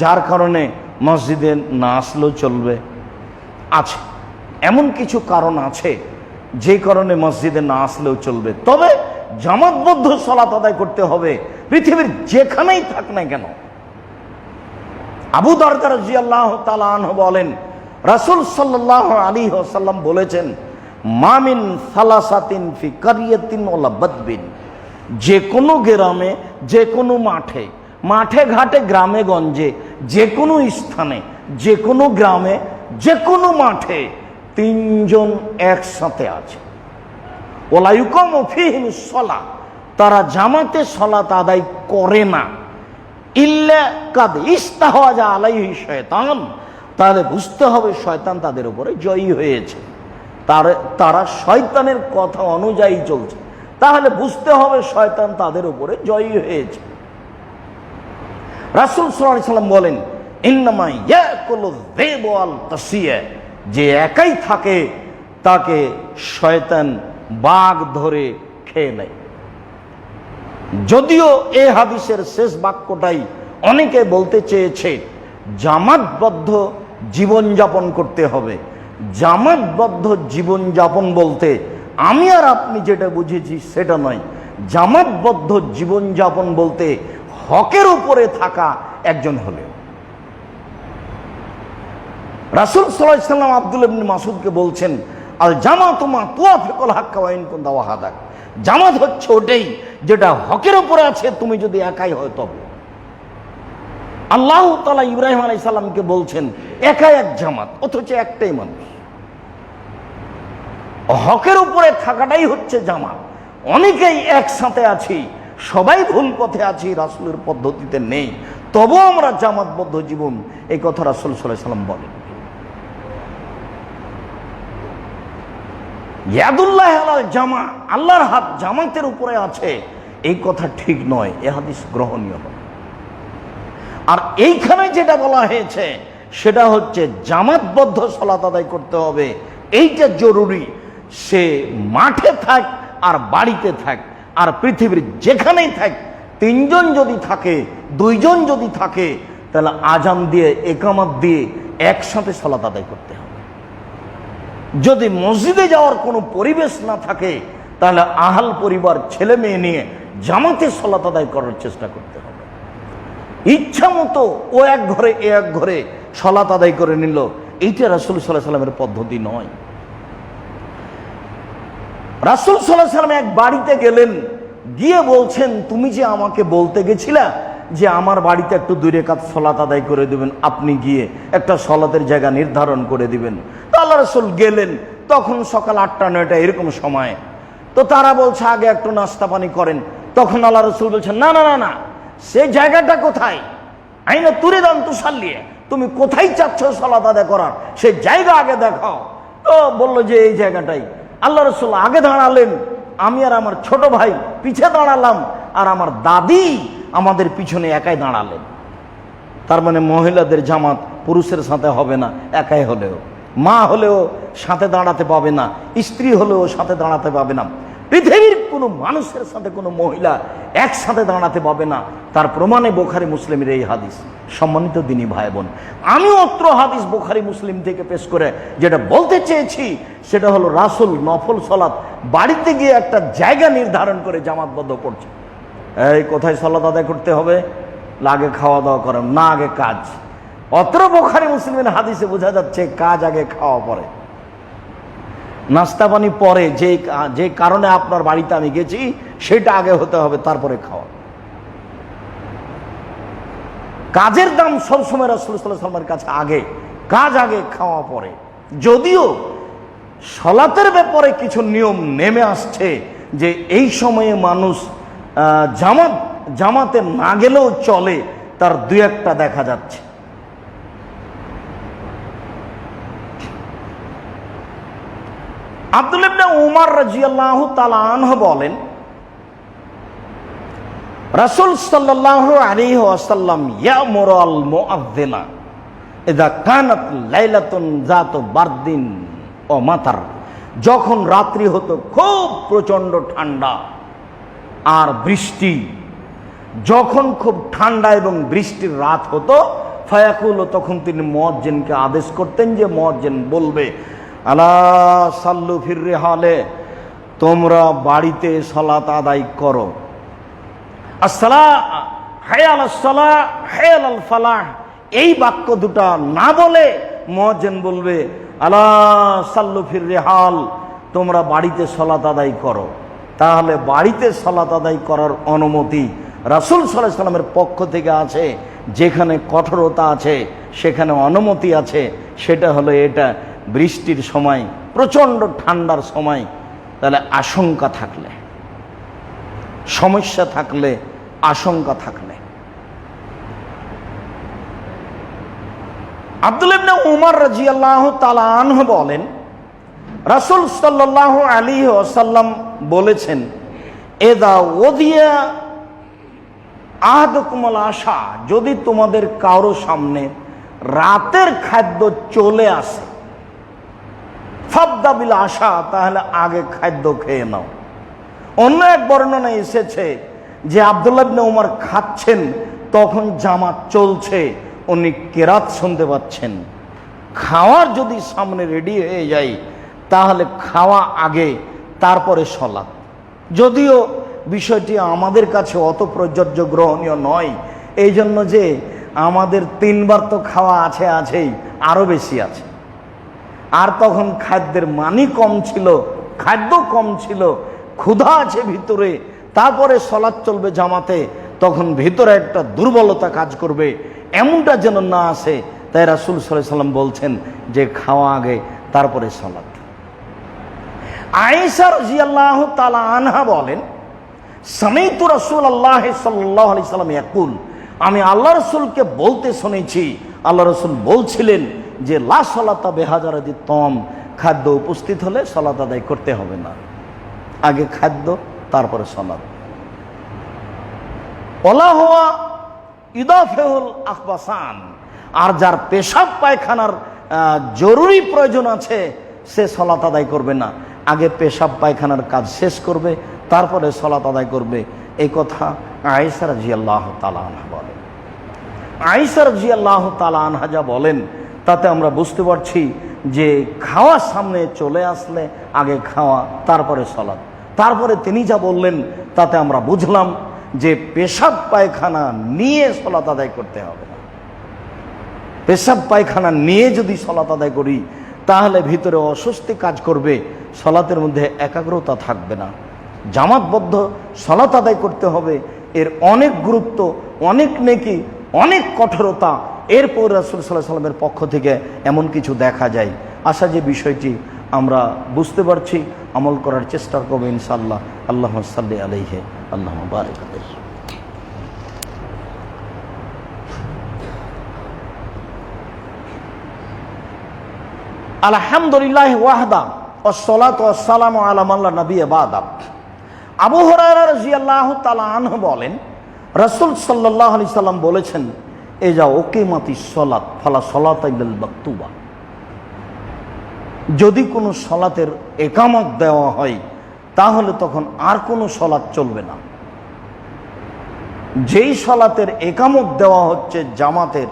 যার কারণে মসজিদে না আসলেও চলবে? আছে, এমন কিছু কারণ আছে যে কারণে মসজিদে না আসলেও চলবে, তবে জামাতবদ্ধ সালাত আদায় করতে হবে, পৃথিবীর যেখানেই থাক না কেন। আবু দারদা রাদিয়াল্লাহু তাআলা আনহু বলেন, রাসূল সাল্লাল্লাহু আলাইহি ওয়াসাল্লাম বলেছেন, মা মিন সালাসাতিন ফি কারিয়াতিন ওয়ালা বাদবিন। যে কোনো গ্রামে, যে কোনো মাঠে, মাঠে ঘাটে, গ্রামে গঞ্জে, যে কোনো স্থানে, যে কোনো গ্রামে, যে কোনো মাঠে 3 জন একসাথে আছে। ওয়ালা ইউকামু ফীহিমিস সালাহ, তারা জামাতে সালাত আদায় করে না, ইল্লা কাদ ইস্তাহওয়াজা আলাইহি শয়তান, তাহলে বুঝতে হবে শয়তান তাদের উপরে জয়ী হয়েছে, তারা শয়তানের কথা অনুযায়ী চলছে, তাহলে বুঝতে হবে শয়তান তাদের উপরে জয়ী হয়েছে। রাসূল সাল্লাল্লাহু আলাইহি সাল্লাম বলেন, ইন্নামা ইয়াকুলু যিবু ওয়াল তাসিয়া, যে একাই থাকে তাকে শয়তান বাঘ ধরে খেয়ে নেয়। যদিও এই হাদিসের শেষ বাক্যটাই অনেকে বলতে চেয়েছে জামাতবদ্ধ জীবনযাপন করতে হবে। জামাতবদ্ধ জীবনযাপন বলতে আমি আর আপনি যেটা বুঝেছি সেটা নয়। জামাতবদ্ধ জীবনযাপন বলতে হকের উপরে থাকা একজন হলে। রাসূল সাল্লাল্লাহু আলাইহি ওয়াসাল্লাম আব্দুল্লাহ ইবনে মাসউদকে বলছেন, আল জামাতু মা তুওয়াফিকুল হাক্কা ওয়া ইন কুনতা ওয়াহাদাক, জামাত হচ্ছে ওটাই যেটা হকের উপরে আছে, তুমি যদি একাই হয় তবে। আল্লাহ তাআলা ইব্রাহিম আলাইহিস সালামকে বলছেন একাই এক জামাত, অথচ একটাই মানুষ। হকের উপরে থাকাটাই হচ্ছে জামাত। অনেকেই একসাথে আছি, সবাই ভুল পথে আছি, রাসূলের পদ্ধতিতে নেই, তবুও আমরা জামাতবদ্ধ জীবন, এই কথা রাসূল সাল্লাল্লাহু আলাইহি সাল্লাম বলেন। ইয়াদুল্লাহ আলাল জামা, আল্লাহর হাত জামাতের উপরে আছে, এই কথা ঠিক নয়, এ হাদিস গ্রহণীয় নয়। আর এইখানে যেটা বলা হয়েছে সেটা হচ্ছে জামাতবদ্ধ সালাত আদায় করতে হবে, এইটা জরুরি। সে মাঠে থাক আর বাড়িতে থাক আর পৃথিবীর যেখানেই থাক, তিনজন যদি থাকে, দুইজন যদি থাকে, তাহলে আজান দিয়ে একামত দিয়ে একসাথে সালাত আদায় করতে হবে। যদি মসজিদে যাওয়ার কোনো পরিবেশ না থাকে, তাহলে আহাল পরিবার ছেলে মেয়ে নিয়ে জামাতে সালাত আদায় করার চেষ্টা করতে হবে। ইচ্ছা মতো ও এক ঘরে এ এক ঘরে সালাত আদায় করে নিল, এইটা রাসূল সাল্লাল্লাহু আলাইহি সাল্লামের পদ্ধতি নয়। রাসূল সাল্লাল্লাহু আলাইহি সাল্লাম এক বাড়িতে গেলেন, গিয়ে বলছেন, তুমি যে আমাকে বলতে গেছিলা যে আমার বাড়িতে একটু 2 রাকাত সালাত আদায় করে দিবেন, আপনি গিয়ে একটা সালাতের জায়গা নির্ধারণ করে দিবেন। আল্লাহ রাসূল গেলেন, তখন সকাল 8টা-9টা এরকম সময়। তো তারা বলছে আগে একটু নাস্তা পানি করেন। তখন আল্লাহ রাসূল বলছেন, না না না না, সে জায়গাটা কোথায়? আইনা তুরিদান তুসাল্লি, তুমি কোথায় চাচ্ছ সালাত আদায় করার, সে জায়গা আগে দেখাও। তো বললো যে এই জায়গাটাই। আল্লাহ রাসূল আগে দাঁড়ালেন, আমি আর আমার ছোট ভাই পিছে দাঁড়ালাম, আর আমার দাদি আমাদের পিছনে একাই দাঁড়ালেন। তার মানে মহিলাদের জামাত পুরুষের সাথে হবে না, একাই হলেও। মা হলেও সাথে দাঁড়াতে পাবে না, স্ত্রী হলেও সাথে দাঁড়াতে পাবে না, পৃথিবীর কোনো মানুষের সাথে কোনো মহিলা একসাথে দাঁড়াতে পাবে না। তার প্রমাণে বুখারী মুসলিমের এই হাদিস। সম্মানিত দিনী ভাই বোন, আমি অত্র হাদিস বুখারী মুসলিম থেকে পেশ করে যেটা বলতে চেয়েছি সেটা হলো রাসূল নফল সালাত বাড়িতে গিয়ে একটা জায়গা নির্ধারণ করে জামাতবদ্ধ করছে। এই কোথায় সালাত আদায় করতে হবে? আগে খাওয়া দাওয়া করেন না, আগে কাজ। অত্র বুখারী মুসলিমের হাদিসে বোঝা যাচ্ছে কাজ আগে, খাওয়া পরে, নাস্তা পানি পরে। যে কারণে আপনার বাড়িতে আমি গেছি সেটা আগে হতে হবে, তারপরে খাওয়া। কাজের দাম সবসময় রাসূল সাল্লাল্লাহু আলাইহি ওয়াসাল্লামের কাছে আগে, কাজ আগে, খাওয়া পরে। যদিও সালাতের ব্যাপারে কিছু নিয়ম নেমে আসছে যে এই সময়ে মানুষ জামাতে না গেলেও চলে, তার 2-1টা দেখা যাচ্ছে। আব্দুল্লাহ ইবনে উমর রাদিয়াল্লাহু তাআলা আনহু বলেন, রাসূল সাল্লাল্লাহু আলাইহি ওয়াসাল্লাম ইয়ামুরু আল মুআযযিনা ইযা কানাত লাইলাতুন যাতু বারদিন ও মাতার, যখন রাত্রি হতো খুব প্রচন্ড ঠান্ডা আর বৃষ্টি, যখন খুব ঠান্ডা এবং বৃষ্টির রাত হতো, ফায়াকুল, তখন তিনি মুয়াজ্জিনকে আদেশ করতেন যে মুয়াজ্জিন বলবে, আলা সাল্লু ফির রিহালে, তোমরা বাড়িতে সালাত আদায় করো। আসসালা হায়াল আসসালা হায়াল আল ফালাহ, এই বাক্য দুটা না বলে মুয়াজ্জিন বলবে আলা সাল্লু ফির রিহাল, তোমরা বাড়িতে সালাত আদায় করো। তাহলে বাড়িতে সালাত আদায় করার অনুমতি রাসূল সাল্লাল্লাহু আলাইহি ওয়াসাল্লামের পক্ষ থেকে আছে। যেখানে কঠোরতা আছে সেখানে অনুমতি আছে, সেটা হলো এটা বৃষ্টির সময়, প্রচণ্ড ঠান্ডার সময় তাহলে আশঙ্কা থাকলে, সমস্যা থাকলে, আশঙ্কা থাকলে। আব্দুল্লাহ ইবনে উমর রাদিয়াল্লাহু তাআলা আনহু বলেন, রাসূল সাল্লাল্লাহু আলাইহি ওয়াসাল্লাম বলেছেন, এদা ওদিয়া আহাদুকুমুল আশা, যদি তোমাদের কারো সামনে রাতের খাদ্য চলে আসে, ফাবদা বিল আশা, তাহলে আগে খাদ্য খেয়ে নাও। অন্য এক বর্ণনায় এসেছে যে আব্দুল্লাহ ইবনে উমর খাচ্ছেন, তখন জামাত চলছে, উনি কেরাত শুনতে পাচ্ছেন। খাওয়ার যদি সামনে রেডি হয়ে যায় তাহলে খাওয়া আগে, তারপরে সলাৎ। যদিও বিষয়টি আমাদের কাছে অত প্রযোজ্য গ্রহণীয় নয়, এই জন্য যে আমাদের 3 বার তো খাওয়া আছেই, আরো বেশি আছে। আর তখন খাদ্যের মানই কম ছিল, খাদ্য কম ছিল, ক্ষুধা আছে ভিতরে, তারপরে সলাৎ চলবে জামাতে, তখন ভিতরে একটা দুর্বলতা কাজ করবে, এমনটা যেন না আসে। তাই রাসূল সাল্লাল্লাহু আলাইহি ওয়াসাল্লাম বলছেন যে খাওয়া আগে, তারপরে সালাত। আয়েশা রাদিয়াল্লাহু তাআলা আনহা বলেন, সামিতু রাসূলুল্লাহ সাল্লাল্লাহু আলাইহি ওয়াসাল্লাম ইয়াকুল, আমি আল্লাহ রাসূলকে বলতে শুনেছি, আল্লাহ রাসূল বলছিলেন যে লা সালাতা বিহাজারাতি তম, খাদ্য উপস্থিত হলে সালাত আদায় করতে হবে না, আগে খাদ্য তারপরে সালাত। ওলা হুয়া ইদাফাহুল আখবাসান, আর যার পেশাব পায়খানার জরুরি প্রয়োজন আছে সে সালাত আদায় করবে না, আগে পেশাব পায়খানার কাজ শেষ করবে, তারপরে সালাত আদায় করবে। এই কথা আয়েশা রাদিয়াল্লাহু তাআলা আনহা বলেন। আয়েশা রাদিয়াল্লাহু তাআলা আনহা যা বলেন তাতে আমরা বুঝতে পারছি যে খাওয়া সামনে চলে আসলে আগে খাওয়া, তারপরে সালাত। তারপরে তিনি যা বললেন তাতে আমরা বুঝলাম যে পেশাব পায়খানা নিয়ে সালাত আদায় করতে হবে না। পেশাব পায়খানা নিয়ে যদি সালাত আদায় করি তাহলে ভিতরে অস্বস্তি কাজ করবে, সালাতের মধ্যে একাগ্রতা থাকবে না। জামাতবদ্ধ সালাত আদায় করতে হবে, এর অনেক গুরুত্ব, অনেক নেকি, অনেক কঠোরতা। এরপর রাসূল সাল্লাল্লাহু আলাইহি ওয়াসাল্লামের পক্ষ থেকে এমন কিছু দেখা যায়। আশা যে বিষয়টি আমরা বুঝতে পারছি, আমল করার চেষ্টা করবো ইনশাআল্লাহ। আল্লাহুম্মা সাল্লি আলাইহি, আল্লাহুম্মা বারিক আলাইহি। আলহামদুলিল্লাহ ওয়াহদা ওয়াসসালাতু ওয়াসসালামু আলা মান লা নাবিয়্যা বা'দা। আবু হুরায়রা রাদিয়াল্লাহু তাআলা আনহু বলেন, রাসূল সাল্লাল্লাহু আলাইহি সাল্লাম বলেছেন, এজা উকিমাতিস সালাত ফালা সালাতা ইল্লাল মাকতুবা, যদি কোনো সালাতের একামত দেওয়া হয় তাহলে তখন আর কোনো সালাত চলবে না। যেই সালাতের একামত দেওয়া হচ্ছে জামাতের,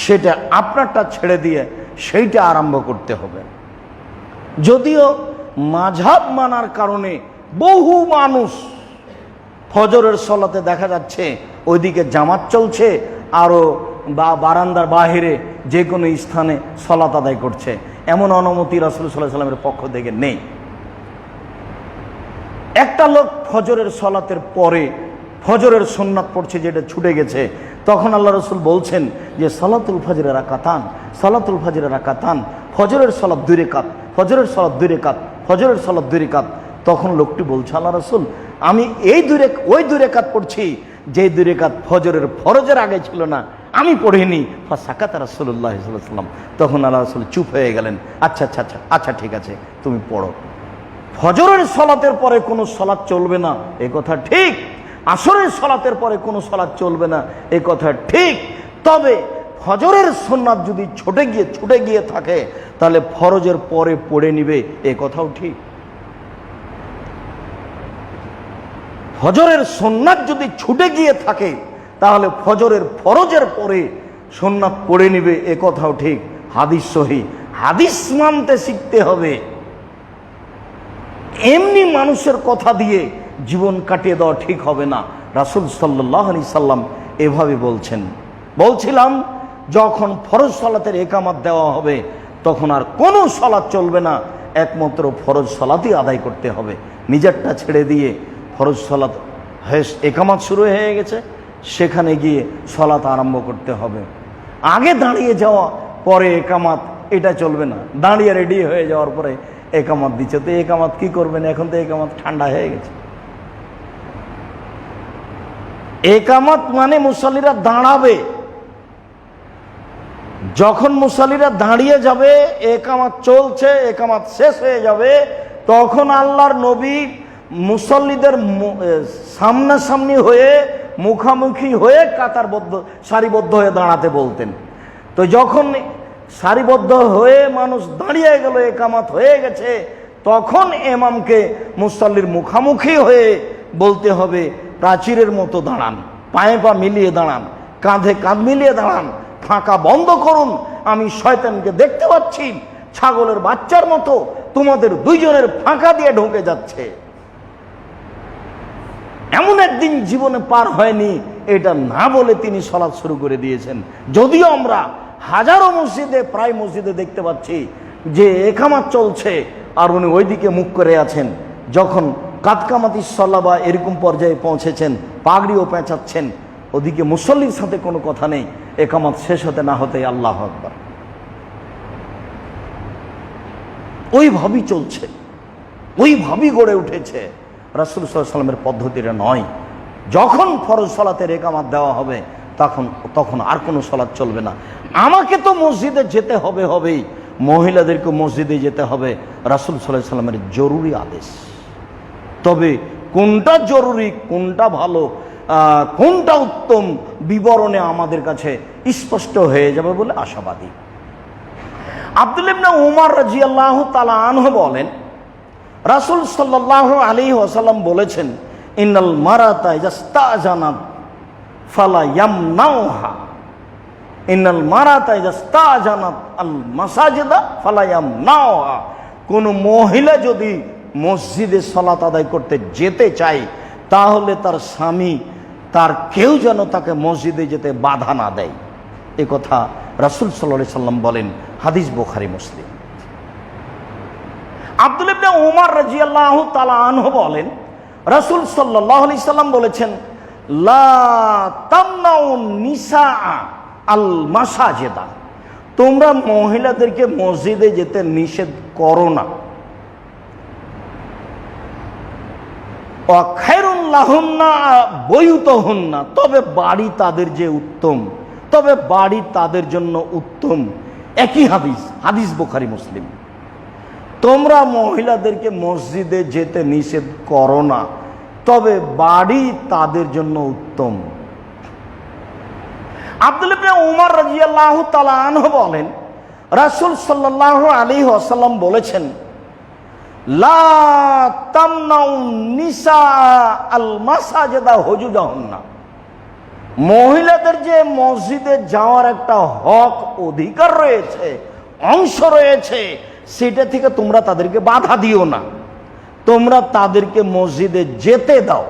সেটা আপনারটা ছেড়ে দিয়ে সেইটা আরম্ভ করতে হবে। যদিও মাযহাব মানার কারণে বহু মানুষ ফজরের সালাতে দেখা যাচ্ছে ওইদিকে জামাত চলছে, আরও বারান্দার বাহিরে যে কোনো স্থানে সালাত আদায় করছে, এমন অনুমতি রাসূল সাল্লাল্লাহু আলাইহি ওয়াসাল্লামের পক্ষ থেকে নেই। একটা লোক ফজরের সালাতের পরে ফজরের সুন্নাত পড়ছে, যেটা ছুটে গেছে, তখন আল্লাহ রাসূল বলছেন যে সালাতুল ফজরের রাকাতান, সালাতুল ফজরের রাকাতান, ফজরের সালাত 2 রাকাত, ফজরের সালাত 2 রাকাত, ফজরের সালাত 2 রাকাত। তখন লোকটি বলছে, আল্লাহ রাসূল আমি ওই 2 রাকাত পড়ছি যে 2 রাকাত ফজরের ফরজের আগে ছিল না, আমি পড়িনি। ফাসাকাতা রাসূলুল্লাহ সাল্লাল্লাহু আলাইহি ওয়াসাল্লাম, তখন আল্লাহ রাসূল চুপ হয়ে গেলেন। আচ্ছা ঠিক আছে, তুমি পড়ো। ফজরের সালাতের পরে কোনো সালাত চলবে না এ কথা ঠিক, আসরের সালাতের পরে কোনো সালাত চলবে না এ কথা ঠিক, তবে ফজরের সুন্নাত যদি ছুটে গিয়ে থাকে তাহলে ফরজের পরে পড়ে নিবে এ কথাও ঠিক। ফজরের সুন্নাত যদি ছুটে গিয়ে থাকে তাহলে ফরজের পরে সুন্নাত পড়ে নিবে এ কথাও ঠিক। হাদিস সহিহ, হাদিস মানতে শিখতে হবে। এমনি মানুষের কথা দিয়ে জীবন কাটিয়ে দেওয়া ঠিক হবে না। রাসূল সাল্লাল্লাহু আলাইহি সাল্লাম এভাবে বলছিলাম, যখন ফরজ সালাতের একামত দেওয়া হবে তখন আর কোনো সালাত চলবে না, একমাত্র ফরজ সালাতই আদায় করতে হবে। নিজেরটা ছেড়ে দিয়ে ফরজ সালাত একামত শুরু হয়ে গেছে, সেখানে গিয়ে সালাত আরম্ভ করতে হবে। আগে দাঁড়িয়ে যাওয়া পরে একামত, এটা চলবে না। দাঁড়িয়ে রেডি হয়ে যাওয়ার পরে একামত দিচ্ছে, তো একামত কি করবেন? এখন তো একামত ঠান্ডা হয়ে গেছে। একামত মানে মুসল্লিরা দাঁড়াবে, যখন মুসল্লিরা দাঁড়িয়ে যাবে, একামত চলছে, একামত শেষ হয়ে যাবে, তখন আল্লাহর নবী মুসল্লিদের সামনাসামনি হয়ে, মুখামুখি হয়ে কাতারবদ্ধ সারিবদ্ধ হয়ে দাঁড়াতে বলতেন। তো যখন সারিবদ্ধ হয়ে মানুষ দাঁড়িয়ে গেল, একামত হয়ে গেছে, তখন ইমামকে মুসল্লির মুখামুখি হয়ে বলতে হবে, প্রাচীরের মতো দাঁড়ান, পায়ে পা মিলিয়ে দাঁড়ান, কাঁধে কাঁধ মিলিয়ে দাঁড়ান, ফাঁকা বন্ধ করুন, আমি শয়তানকে দেখতে পাচ্ছি ছাগলের বাচ্চার মতো তোমাদের দুইজনের ফাঁকা দিয়ে ঢুকে যাচ্ছে। এমন একদিন জীবনে পার হয়নি এটা না বলে তিনি সালাত শুরু করে দিয়েছেন। যদিও আমরা হাজারো মসজিদে, প্রায় মসজিদে দেখতে পাচ্ছি যে একামত চলছে আর উনি ওইদিকে মুখ করে আছেন। যখন কাতকামাতি সল্লা বা এরকম পর্যায়ে পৌঁছেছেন, পাগড়িও পেঁচাচ্ছেন, ওদিকে মুসল্লির সাথে কোনো কথা নেই, একামত শেষ হতে না হতে আল্লাহু আকবার। ওইভাবেই চলছে, ওইভাবেই গড়ে উঠেছে। রাসূল সাল্লাল্লাহু আলাইহি ওয়াসাল্লামের পদ্ধতিটা নয়। যখন ফরজ সালাতের একামত দেওয়া হবে তখন আর কোনো সালাত চলবে না। আমাকে তো মসজিদে যেতে হবেই, মহিলাদেরকে মসজিদে যেতে হবে, রাসূল সাল্লাল্লাহু আলাইহি ওয়াসাল্লামের জরুরি আদেশ। তবে কোনটা জরুরি, কোনটা ভালো, কোনটা উত্তম বিবরণে আমাদের কাছে স্পষ্ট হয়ে যাবে বলে আশাবাদী। আব্দুল্লাহ ইবনে উমর রাদিয়াল্লাহু তাআলা আনহু বলেন, রাসূল সাল্লাল্লাহু আলাইহি ওয়াসাল্লাম বলেছেন, ইন্নাল মারাতা ইজাস্তাজানাত ফালা ইয়ামনাউহা, ইন্নাল মারাতা ইজাস্তাজানাত আল মাসাজিদা ফালা ইয়ামনাউহা। কোন মহিলা যদি মসজিদে সালাত আদায় করতে যেতে চায়, তাহলে তার স্বামী, তার কেউ যেন তাকে মসজিদে যেতে বাধা না দেয়। এ কথা রাসূল সাল্লাল্লাহু আলাইহি সাল্লাম বলেন, হাদিস বুখারী মুসলিম। আব্দুল্লাহ ইবনে উমর রাদিয়াল্লাহু তাআলা আনহু বলেন, রাসূল সাল্লাল্লাহু আলাইহি সাল্লাম বলেছেন, লা তামনাউন নিসা আল মাসাজিদা, তোমরা মহিলাদেরকে মসজিদে যেতে নিষেধ করো না। ওয়া খায়রুল লাহুন্না বুয়ুতুহুন্না, তবে বাড়ি তাদের যে উত্তম, তবে বাড়ি তাদের জন্য উত্তম। একই হাদিস, হাদিস বুখারী মুসলিম। তোমরা মহিলাদেরকে মসজিদে যেতে নিষেধ করো না, তবে বাড়ি তাদের জন্য উত্তম। আব্দুল্লাহ ইবনে উমর রাদিয়াল্লাহু তাআলা আনহু বলেন, রাসূল সাল্লাল্লাহু আলাইহি ওয়াসাল্লাম বলেছেন, লা তামনাউন নিসা আল মাসাজিদা হুজুজাহুন্না, মহিলাদের যে মসজিদে যাওয়ার একটা হক, অধিকার রয়েছে, অংশ রয়েছে, সেটা থেকে তোমরা তাদেরকে বাধা দিও না, তোমরা তাদেরকে মসজিদে যেতে দাও।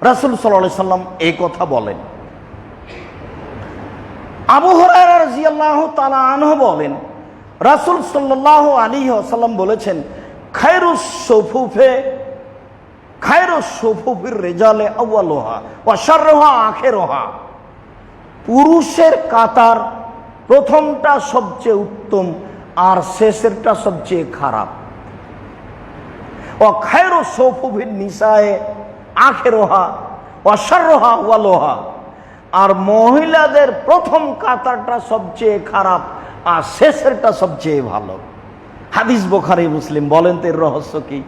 রাসূল সাল্লাল্লাহু আলাইহি সাল্লাম এই কথা বলেন। আবু হুরায়রা রাদিয়াল্লাহু তাআলা আনহু বলেন, রাসূল সাল্লাল্লাহু আলাইহি ওয়াসাল্লাম বলেছেন, খায়রুস সুফুফির রিজালে আউয়ালুহা ওয়া শাররুহা আখিরুহা, পুরুষের কাতার প্রথমটা সবচেয়ে উত্তম আর শেষেরটা সবচেয়ে খারাপ। ওয়া খায়রুস সুফুফিন নিসায়ে আখিরুহা ওয়া শাররুহা আউয়ালুহা, আর মহিলাদের প্রথম কাতারটা সবচেয়ে খারাপ আর শেষেরটা সবচেয়ে ভালো। হাদিস বুখারী মুসলিম। বলেন তো এর রহস্য কি?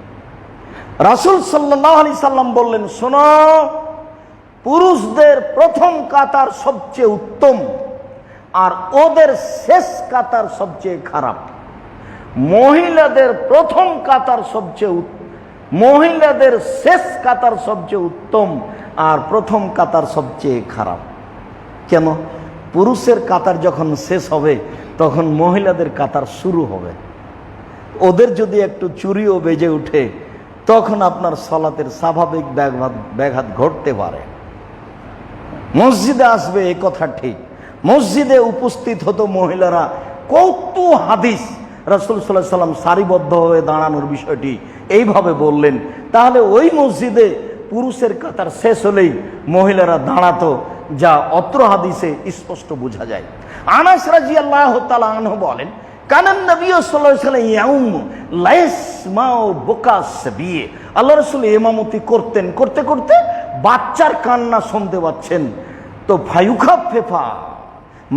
রাসূল সাল্লাল্লাহু আলাইহি সাল্লাম বললেন, শোনো, পুরুষদের প্রথম কাতার সবচেয়ে উত্তম আর ওদের শেষ কাতার সবচেয়ে খারাপ। মহিলাদের প্রথম কাতার মহিলাদের শেষ কাতার সবচেয়ে উত্তম আর প্রথম কাতার সবচেয়ে খারাপ। কেন? পুরুষের কাতার যখন শেষ হবে তখন মহিলাদের কাতার শুরু হবে। ওদের যদি একটু চুরিও বেজে উঠে তখন আপনার সালাতের স্বাভাবিক ব্যাঘাত ঘটতে পারে। মসজিদে আসবে এ কথা ঠিক, মসজিদে উপস্থিত হতো মহিলারা। কত হাদিস রাসূল সাল্লাল্লাহু আলাইহি সাল্লাম সারিবদ্ধ হয়ে দাঁড়ানোর বিষয়টি এইভাবে বললেন। তাহলে ওই মসজিদে পুরুষের কাতার শেষ হলেই মহিলারা দাঁড়াতো, যা অত্র হাদিসে স্পষ্ট বোঝা যায়। আনাস রাদিয়াল্লাহু তাআলা আনহু বলেন, কানান নবী সাল্লাল্লাহু আলাইহি ওয়াসাল্লাম ইয়াউম লা ইয়াসমাউ বুকা সাবিয়ে, আল্লাহ রাসূল ইমামতি করতেন, করতে করতে বাচ্চার কান্না শুনতে পাচ্ছেন। তো ফায়ুখাফফা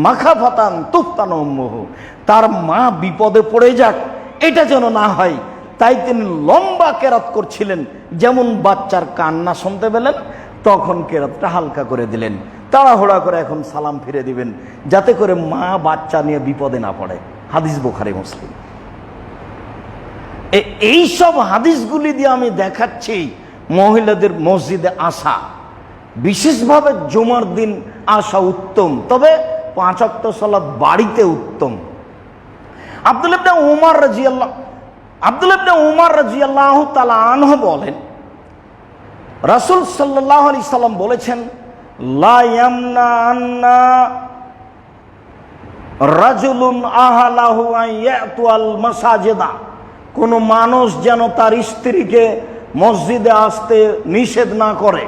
মাখাফাতান তুফতান উম্মুহু, তার মা বিপদে পড়ে যাক এটা যেন না হয়, তাই তিনি লম্বা কেরাত করছিলেন। যেমন বাচ্চার কান্না শুনতে পেলেন তখন কেরাতটা হালকা করে দিলেন, তাড়াহুড়া করে এখন সালাম ফিরে দিবেন, যাতে করে মা বাচ্চা নিয়ে বিপদে না পড়ে। হাদিস বুখারী মুসলিম। এই সব হাদিসগুলি দিয়ে আমি দেখাচ্ছি মহিলাদের মসজিদে আসা, বিশেষভাবে জুমার দিন আসা উত্তম, তবে 5 ওয়াক্ত সালাত বাড়িতে উত্তম। আব্দুল্লাহ ইবনে উমর রাদিয়াল্লাহু তাআলা আনহু বলেন, রাসূল সাল্লাল্লাহু আলাইহি সাল্লাম বলেছেন, লা ইয়ামনা আন্না রাজুলুন আহলাহু আন ইয়াতুল মাসাজিদা, কোন মানুষ যেন তার স্ত্রীকে মসজিদে আসতে নিষেধ না করে,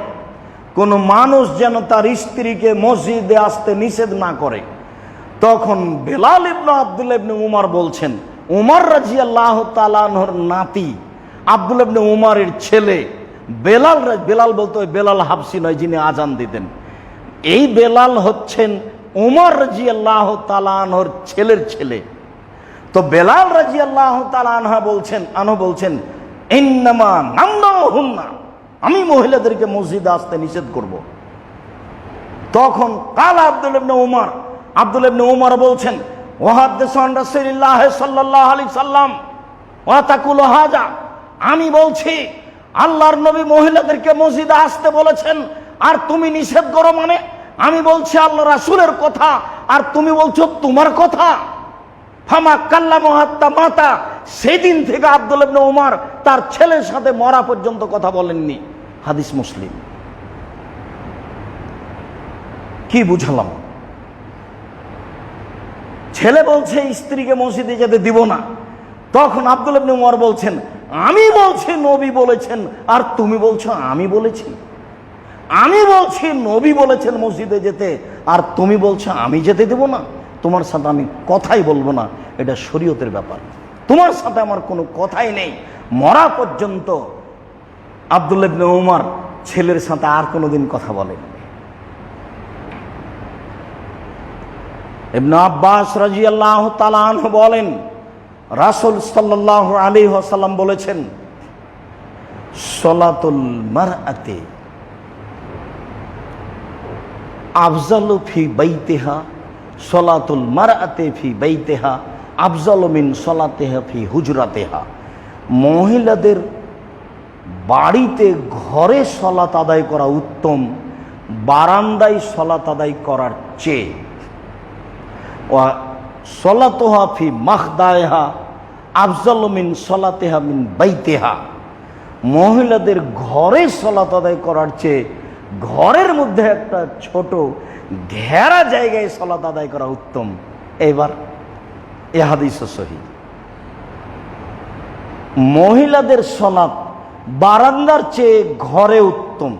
কোন মানুষ যেন তার স্ত্রীকে মসজিদে আসতে নিষেধ না করে। তখন বেলাল ইবনে আব্দুল্লাহ ইবনে উমর বলছেন, উমর রাদিয়াল্লাহু তাআলা আনহুর নাতি আব্দুল্লাহ ইবনে উমরের ছেলে বেলাল বলতো, বেলাল হাবসি নয় যিনি আজান দিতেন, এই বেলাল হচ্ছেন উমর রাদিয়াল্লাহু তাআলা আনহুর ছেলের ছেলে। তো বেলাল রাদিয়াল্লাহু তাআলা আনহু বলছেন ইন্নামা নামনাহুন্না, আমি মহিলাদেরকে মসজিদে আসতে নিষেধ করব। তখন কাল আব্দুল্লাহ ইবনে উমর বলছেন, ওয়াহাদ্দিসান রাসূলুল্লাহ সাল্লাল্লাহু আলাইহি সাল্লাম ওয়া তাকুলু হাজা, আমি বলছি আল্লাহর নবী মহিলাদেরকে মসজিদে আসতে বলেছেন আর তুমি নিষেধ করো, মানে আমি বলছি আল্লাহ রাসূলের কথা আর তুমি বলছো তোমার কথা। ফামা কাল্লামু হাত্তা মাতা, সেদিন থেকে আব্দুল্লাহ ইবনে উমর তার ছেলের সাথে মরা পর্যন্ত কথা বলেননি। হাদিস মুসলিম। কি বুঝালাম? ছেলে বলছে স্ত্রীকে মসজিদে যেতে দিব না, তখন আব্দুল্লাহ ইবনে উমর বলছেন, আমি বলছি নবী বলেছেন আর তুমি বলছো আমি বলেছি। আমি বলছি নবী বলেছেন মসজিদে যেতে আর তুমি বলছো আমি যেতে দেব না, তোমার সাথে আমি কথাই বলবো না, এটা শরীয়তের ব্যাপার, তোমার সাথে আমার কোনো কথাই নেই। মরা পর্যন্ত আব্দুল্লাহ ইবনে উমর ছেলের সাথে আর কোনোদিন কথা বলেন। ইবনে আব্বাস রাদিয়াল্লাহু তাআলা আনহু বলেন, রাসূল সাল্লাল্লাহু আলাইহি ওয়াসাল্লাম বলেছেন, সলাতুল মারআতি আফজালু ফি বাইতিহা, সলাতুল মারআতি ফি বাইতিহা আফজালু মিন সলাতিহা ফি হুজরাতিহা, মহিলাদের বাড়িতে ঘরে সলাত আদায় করা উত্তম বারান্দায় সলাত আদায় করার চেয়ে। ওয়া সলাতুহা ফি মাখদাইহা আফজালু মিন সলাতিহা মিন বাইতিহা, মহিলাদের ঘরে সলাত আদায় করার চেয়ে ঘরের মধ্যে একটা ছোট ঘেরা জায়গায় সলাত আদায় করা উত্তম। এবার এ হাদিস সহিহ। মহিলাদের সলাত বারান্দার চেয়ে ঘরে উত্তম,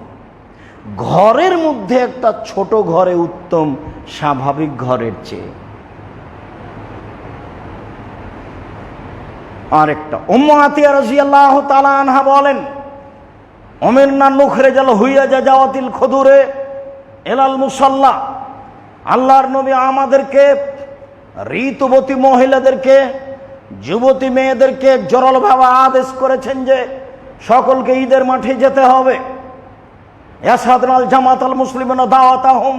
ঘরের মধ্যে একটা ছোট ঘরে উত্তম স্বাভাবিক ঘরের চেয়ে। আরেকটা উম্মু আতিয়া রাদিয়াল্লাহু তাআলা আনহা বলেন, উমিরনা নুখরিজাল হুইয়াজা জাওয়াতিল খুদুরে ইলাল মুসাল্লা, আল্লাহর নবী আমাদেরকে ঋতুবতী মহিলাদেরকে যুবতী মেয়েদেরকে জোরালোভাবে আদেশ করেছেন যে সকলকে ঈদের মাঠে যেতে হবে। ইয়াসাদনাল জামাতাল মুসলিমিনা দাওয়াতাহুম,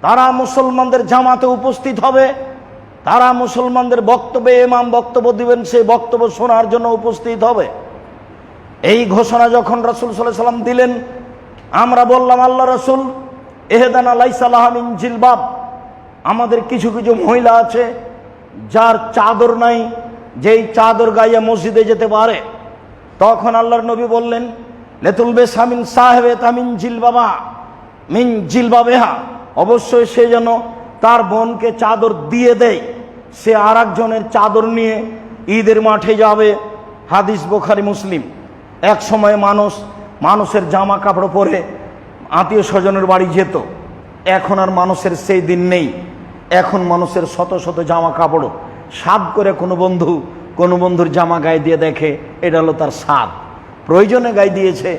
তারা মুসলমানদের জামাতে উপস্থিত হবে, তারা মুসলমানদের বক্তব্যে ইমাম বক্তব্য দিবেন, সেই বক্তব্য শোনার জন্য উপস্থিত হবে। এই ঘোষণা যখন রাসূল সাল্লাল্লাহু আলাইহি ওয়াসাল্লাম দিলেন, আমরা বললাম, আল্লাহ রাসূল, ইহদানা লাইসা লাহা মিন জিলবাব, আমাদের কিছু কিছু মহিলা আছে যার চাদর নাই, যেই চাদর গায়ে মসজিদে যেতে পারে। তখন আল্লাহর নবী বললেন, লেতুলবিসা মিন সাহিবাতিহা মিন জিলবাবা মিন জিলবাবিহা, অবশ্যই সে যেন তার বোনকে চাদর দিয়ে দেয়, সে আর একজনের চাদর নিয়ে ঈদের মাঠে যাবে। হাদিস বুখারী মুসলিম। এক সময় মানুষের জামা কাপড় পরে আত্মীয় স্বজনের বাড়ি যেত, এখন আর মানুষের সেই দিন নেই। এখন মানুষের শত শত জামা কাপড় স্বাদ করে কোনো বন্ধুর জামা গায়ে দিয়ে দেখে এটা হলো তার স্বাদ, প্রয়োজনে গায়ে দিয়েছে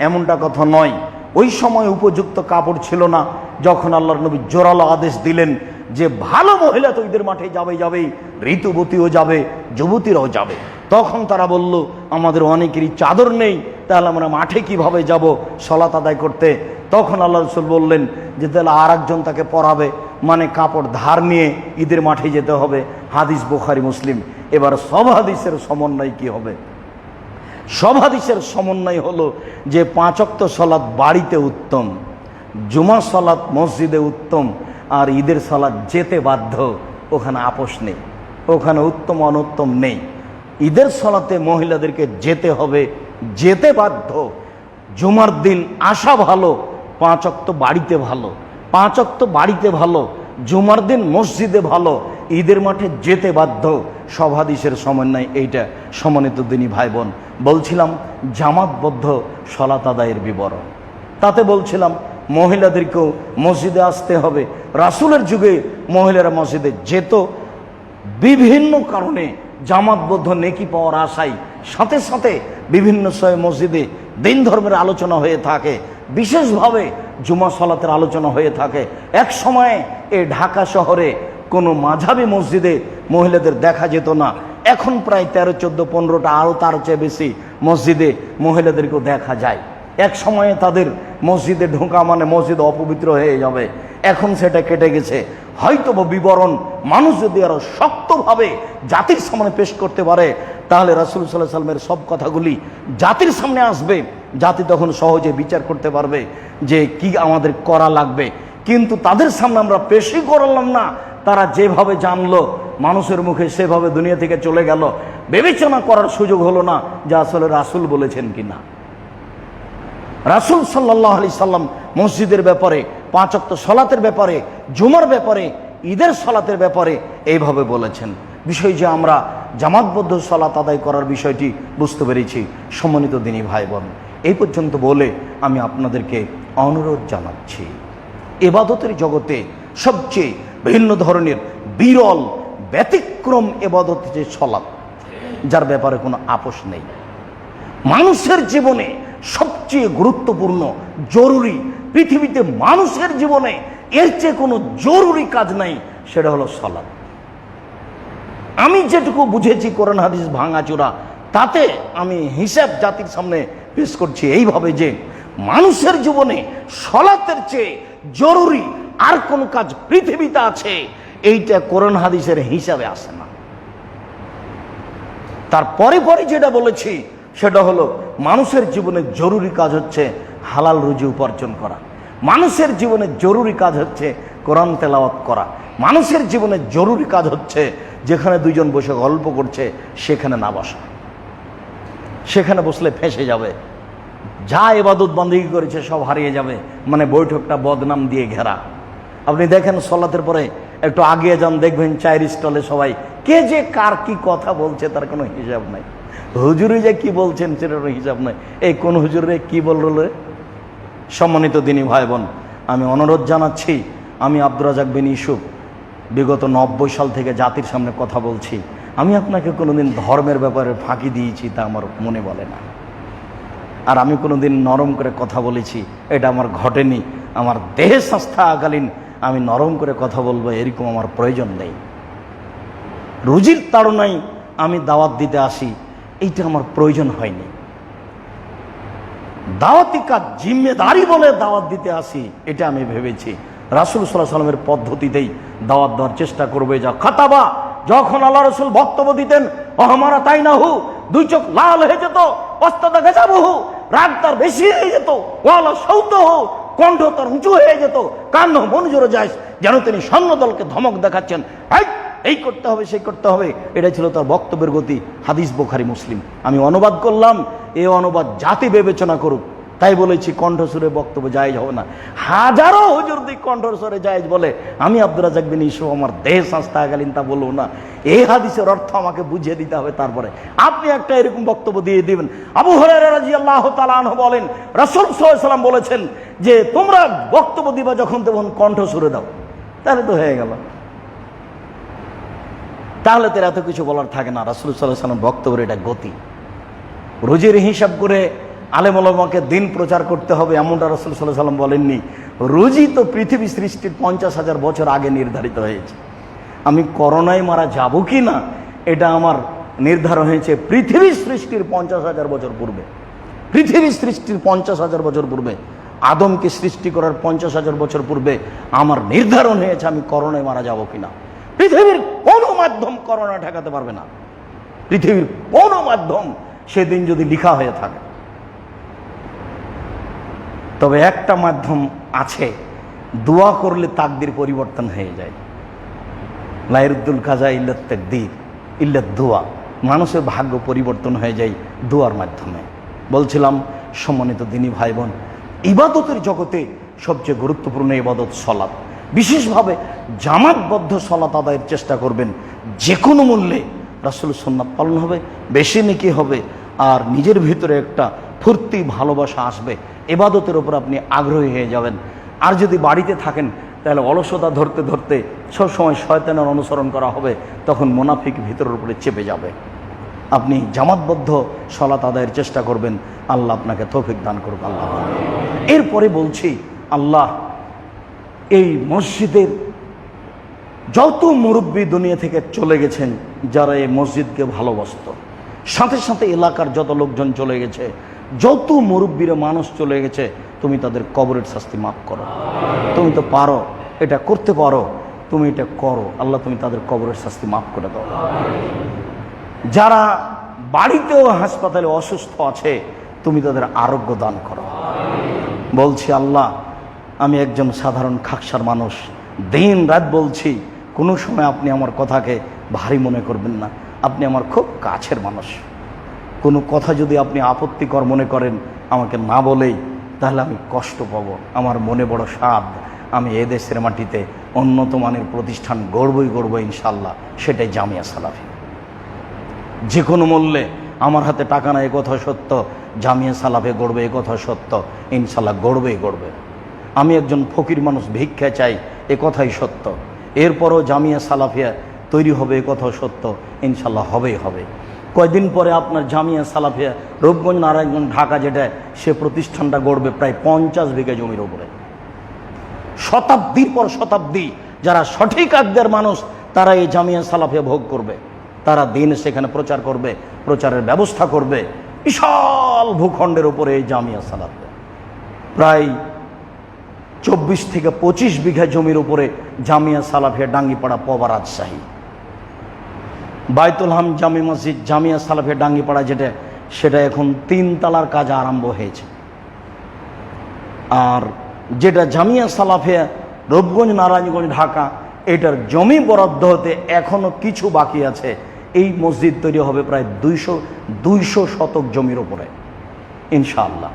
এমনটা কথা নয়। ওই সময় উপযুক্ত কাপড় ছিল না। যখন আল্লাহর নবী জোরালো আদেশ দিলেন যে ভালো মহিলা তো ঈদের মাঠে যাবেই, ঋতুবতীও যাবে, যুবতীরাও যাবে, তখন তারা বলল আমাদের অনেকেরই চাদর নেই, তাহলে আমরা মাঠে কিভাবে যাব সালাত আদায় করতে? তখন আল্লাহ রাসূল বললেন যে তাহলে আর একজন তাকে পরাবে, মানে কাপড় ধার নিয়ে ঈদের মাঠে যেতে হবে। হাদিস বুখারী মুসলিম। এবার সব হাদিসের সমন্বয় কি হবে? সব হাদিসের সমন্বয় হলো যে 5 ওয়াক্ত সালাত বাড়িতে উত্তম, জুমা সালাত মসজিদে উত্তম, আর ঈদের সালাত যেতে বাধ্য, ওখানে আপোষ নেই, ওখানে উত্তম অনুত্তম নেই। ঈদের সালাতে মহিলাদেরকে যেতে হবে, যেতে বাধ্য। জুমার দিন আসা ভালো, 5 ওয়াক্ত বাড়িতে ভালো, 5 ওয়াক্ত বাড়িতে ভালো, জুমার দিন মসজিদে ভালো, ঈদের মাঠে যেতে বাধ্য। সব হাদিসের সমন্বয় এইটা। সম্মানিত দিনী ভাই বোন, বলছিলাম জামাতবদ্ধ সালাত আদায়ের বিবরণ। তাতে বলছিলাম মহিলাদেরকেও মসজিদে আসতে হবে। রাসূলের যুগে মহিলারা মসজিদে যেত, বিভিন্ন কারণে জামাতবদ্ধ নেকি পাওয়ার আশায়। সাথে সাথে বিভিন্ন সময় মসজিদে দিন ধর্মের আলোচনা হয়ে থাকে, বিশেষভাবে জুমা সালাতের আলোচনা হয়ে থাকে। এক সময়ে এই ঢাকা শহরে কোনো মাঝাবি মসজিদে মহিলাদের দেখা যেত না। এখন প্রায় 13, 14, 15টা, আরও তার চেয়ে বেশি মসজিদে মহিলাদেরকেও দেখা যায়। এক সময়ে তাদের মসজিদে ঢোকা মানে মসজিদ অপবিত্র হয়ে যাবে, এখন সেটা কেটে গেছে। হয়তো বিবরণ মানুষ যদি আরো শক্তভাবে জাতির সামনে পেশ করতে পারে, তাহলে রাসূল সাল্লাল্লাহু আলাইহি ওয়াসাল্লামের সব কথাগুলি জাতির সামনে আসবে, জাতি তখন সহজে বিচার করতে পারবে যে কি আমাদের করা লাগবে। কিন্তু তাদের সামনে আমরা পেশই করলাম না, তারা যেভাবে জানলো মানুষের মুখে সেভাবে দুনিয়া থেকে চলে গেল, বিবেচনা করার সুযোগ হলো না যে আসলে রাসূল বলেছেন কিনা। রাসূল সাল্লাল্লাহু আলাইহি সাল্লাম মসজিদের ব্যাপারে, 5 ওয়াক্ত সালাতের ব্যাপারে, জুমার ব্যাপারে, ঈদের সালাতের ব্যাপারে এইভাবে বলেছেন। বিষয় যে আমরা জামাতবদ্ধ সালাত আদায় করার বিষয়টি বুঝতে পেরেছি। সম্মানিত দিনী ভাই বোন, এই পর্যন্ত বলে আমি আপনাদেরকে অনুরোধ জানাচ্ছি, ইবাদতের জগতে সবচেয়ে ভিন্ন ধরনের বিরল ব্যতিক্রম ইবাদত যে সালাত, যার ব্যাপারে কোনো আপোষ নেই। মানুষের জীবনে সবচেয়ে গুরুত্বপূর্ণ, জরুরি, পৃথিবীতে মানুষের জীবনে এর চেয়ে কোনো জরুরি কাজ নাই, সেটা হলো সালাত। আমি যেটুকু বুঝেছি কোরআন হাদিস ভাঙাচোরা, তাতে আমি হিসাব জাতির সামনে পেশ করছি এইভাবে যে মানুষের জীবনে সালাতের চেয়ে জরুরি আর কোন কাজ পৃথিবীতে আছে, এইটা কোরআন হাদিসের হিসাবে আসে না। তারপরে পরে যেটা বলেছি সেটা হলো মানুষের জীবনে জরুরি কাজ হচ্ছে হালাল রুজি উপার্জন করা, মানুষের জীবনে জরুরি কাজ হচ্ছে কোরআন তেলাওয়াত করা, মানুষের জীবনে জরুরি কাজ হচ্ছে যেখানে দুইজন বসে গল্প করছে সেখানে না বসা, সেখানে বসলে ফেঁসে যাবে, যা ইবাদত বন্দেগী করেছে সব হারিয়ে যাবে, মানে বৈঠকটা বদনাম দিয়ে ঘেরা। আপনি দেখেন সালাতের পরে একটু আগিয়ে যান, দেখবেন চায়ের স্টলে সবাই কে যে কার কি কথা বলছে তার কোনো হিসাব নাই, হুজুরে যে কি বলছেন সেটার হিসাব নাই, এই কোন হুজুরে কি বলল। সম্মানিত দিনী ভাই বোন, আমি অনুরোধ জানাচ্ছি, আমি আব্দুর রাজ্জাক বিন ইউসুফ বিগত 90 সাল থেকে জাতির সামনে কথা বলছি। আমি আপনাকে কোনোদিন ধর্মের ব্যাপারে ফাঁকি দিয়েছি তা আমার মনে বলে না, আর আমি কোনোদিন নরম করে কথা বলেছি এটা আমার ঘটেনি। আমার দেহে সংস্থাকালীন আমি নরম করে কথা বলবো এরকম আমার প্রয়োজন নেই। রুজির তাড়নায় আমি দাওয়াত দিতে আসি, এইটা আমার প্রয়োজন হয়নি। দাওয়াতি কাজ জিম্মেদারি বলে দাওয়াত দিতে আসি, এটা আমি ভেবেছি রাসূল সাল্লাল্লাহু আলাইহি ওয়াসাল্লামের পদ্ধতিতেই দাওয়াত দেওয়ার চেষ্টা করবে। যা খাতাবা, যখন আল্লাহ রাসূল বক্তব্য দিতেন, অহমারা তাই না হু, দুই চোখ লাল হয়ে যেত, অস্তাদা গেজাবহু, রাগ তার বেশি হয়ে যেত, ওয়ালা সৌতহু, কণ্ঠ তার উঁচু হয়ে যেত, কান্ন মনজুরে যায়, যেন তিনি সৈন্যদলকে ধমক দেখাচ্ছেন, এই করতে হবে সেই করতে হবে। এটা ছিল তার বক্তব্যের গতি। হাদিস বুখারী মুসলিম। আমি অনুবাদ করলাম, এই অনুবাদ জাতি বিবেচনা করুক, তাই বলেছি কণ্ঠস্বরে বক্তব্য জায়েজ হবে না। হাজারো হুজুর দিক কণ্ঠস্বরে জায়েজ বলে, আমি আব্দুর রাজ্জাক বিন ইউসুফ আমার দেহ সংস্থাকালীন তা বলবো না। এই হাদিসের অর্থ আমাকে বুঝিয়ে দিতে হবে, তারপরে আপনি একটা এরকম বক্তব্য দিয়ে দিবেন। আবু হুরায়রা রাদিয়াল্লাহু তাআলা আনহু বলেন, রাসূল সাল্লাল্লাহু আলাইহি ওয়াসাল্লাম বলেছেন যে তোমরা বক্তব্য দিবা যখন তখন কণ্ঠস্বরে দাও, তাহলে তো হয়ে গেল। তাহলে তো এত কিছু বলার থাকে না। রাসূল সাল্লাল্লাহু আলাইহি ওয়াসাল্লাম বক্তব্যের এটা গতি। রুজির হিসাব করে আলেম ওলামাকে দিন প্রচার করতে হবে এমনটা রাসূল সাল্লাল্লাহু আলাইহি ওয়াসাল্লাম বলেননি। রুজি তো পৃথিবী সৃষ্টির 50,000 বছর আগে নির্ধারিত হয়েছে। আমি করোনায় মারা যাব কি না এটা আমার নির্ধারণ হয়েছে পৃথিবী সৃষ্টির 50,000 বছর পূর্বে। পৃথিবী সৃষ্টির 50,000 বছর পূর্বে, আদমকে সৃষ্টি করার 50,000 বছর পূর্বে আমার নির্ধারণ হয়েছে আমি করোনায় মারা যাব কিনা। পৃথিবীর কোনো মাধ্যম করোনা ঠেকাতে পারবে না। পৃথিবীর কোনো মাধ্যম সেদিন যদি লিখা হয়ে থাকে। তবে একটা মাধ্যম আছে, দোয়া করলে তাকদির পরিবর্তন হয়ে যায়। লা ইয়ারুদ্দুল কাজা ইল্লা তাকদির ইল্লা দোয়া। মানুষের ভাগ্য পরিবর্তন হয়ে যায় দোয়ার মাধ্যমে। বলছিলাম সম্মানিত দিনী ভাই বোন, ইবাদতের জগতে সবচেয়ে গুরুত্বপূর্ণ ইবাদত সালাত। বিশেষভাবে জামাতবদ্ধ সালাত আদায়ের চেষ্টা করবেন। যে কোনো মূল্যে রাসূল সুন্নাত পালন হবে, বেশি নেকি হবে, আর নিজের ভিতরে একটা ফুর্তি ভালোবাসা আসবে। ইবাদতের উপর আপনি আগ্রহী হয়ে যাবেন। আর যদি বাড়িতে থাকেন তাহলে অলসতা ধরতে ধরতে সবসময় শয়তানের অনুসরণ করা হবে, তখন মুনাফিক ভিতরের উপরে চেপে যাবে। আপনি জামাতবদ্ধ সালাত আদায়ের চেষ্টা করবেন, আল্লাহ আপনাকে তৌফিক দান করুক। আল্লাহ। এরপরে বলছি, আল্লাহ এই মসজিদের যত মুরব্বী দুনিয়া থেকে চলে গেছেন, যারা এই মসজিদকে ভালোবাসত, সাথে সাথে এলাকার যত লোকজন চলে গেছে, যত মুরব্বীরা মানুষ চলে গেছে, তুমি তাদের কবরের শাস্তি মাফ করো। তুমি তো পারো, এটা করতে পারো, তুমি এটা করো। আল্লাহ তুমি তাদের কবরের শাস্তি মাফ করে দাও। যারা বাড়িতেও হাসপাতালে অসুস্থ আছে, তুমি তাদের আরোগ্য দান করো। বলছি আল্লাহ, আমি একজন সাধারণ খাকসার মানুষ, দিন রাত বলছি, কোনো সময় আপনি আমার কথাকে ভারী মনে করবেন না। আপনি আমার খুব কাছের মানুষ। কোনো কথা যদি আপনি আপত্তিকর মনে করেন আমাকে না বলেই, তাহলে আমি কষ্ট পাবো। আমার মনে বড় সাধ, আমি এদেশের মাটিতে উন্নত মানের প্রতিষ্ঠান গড়বই ইনশাল্লাহ, সেটাই জামিয়া সালাফিয়া। যে কোনো মূল্যে আমার হাতে টাকা না, এ কথা সত্য, জামিয়া সালাফে গড়বে এ কথা সত্য, ইনশাল্লাহ গড়বে। আমি একজন ফকির মানুষ, ভিক্ষা চাই, এ কথাই সত্য। এরপরও জামিয়া সালাফিয়া তৈরি হবে এ কথা সত্য, ইনশাল্লাহ হবে। কয়দিন পরে আপনার জামিয়া সালাফিয়া রূপগঞ্জ নারায়ণগঞ্জ ঢাকা যেটা, সে প্রতিষ্ঠানটা গড়বে প্রায় 50 বিঘা জমির উপরে। শতাব্দীর পর শতাব্দী যারা সঠিক আকিদার মানুষ, তারা এই জামিয়া সালাফিয়া ভোগ করবে। তারা দিন সেখানে প্রচার করবে, প্রচারের ব্যবস্থা করবে। বিশাল ভূখণ্ডের উপরে এই জামিয়া সালাফিয়া, প্রায় 24 থেকে 25 বিঘা জমির উপরে জামিয়া সালাফিয়া ডাঙ্গিপাড়া পবা রাজশাহী। বাইতুল হাম জামি মসজিদ জামিয়া সালাফিয়া ডাঙ্গিপাড়া যেটা, সেটা এখন 3 তলার কাজ আরম্ভ হয়েছে। আর যেটা জামিয়া সালাফিয়া রূপগঞ্জ নারায়ণগঞ্জ ঢাকা, এটার জমি বরাদ্দ হতে এখনো কিছু বাকি আছে। এই মসজিদ তৈরি হবে প্রায় 200 শতক জমির উপরে ইনশাআল্লাহ,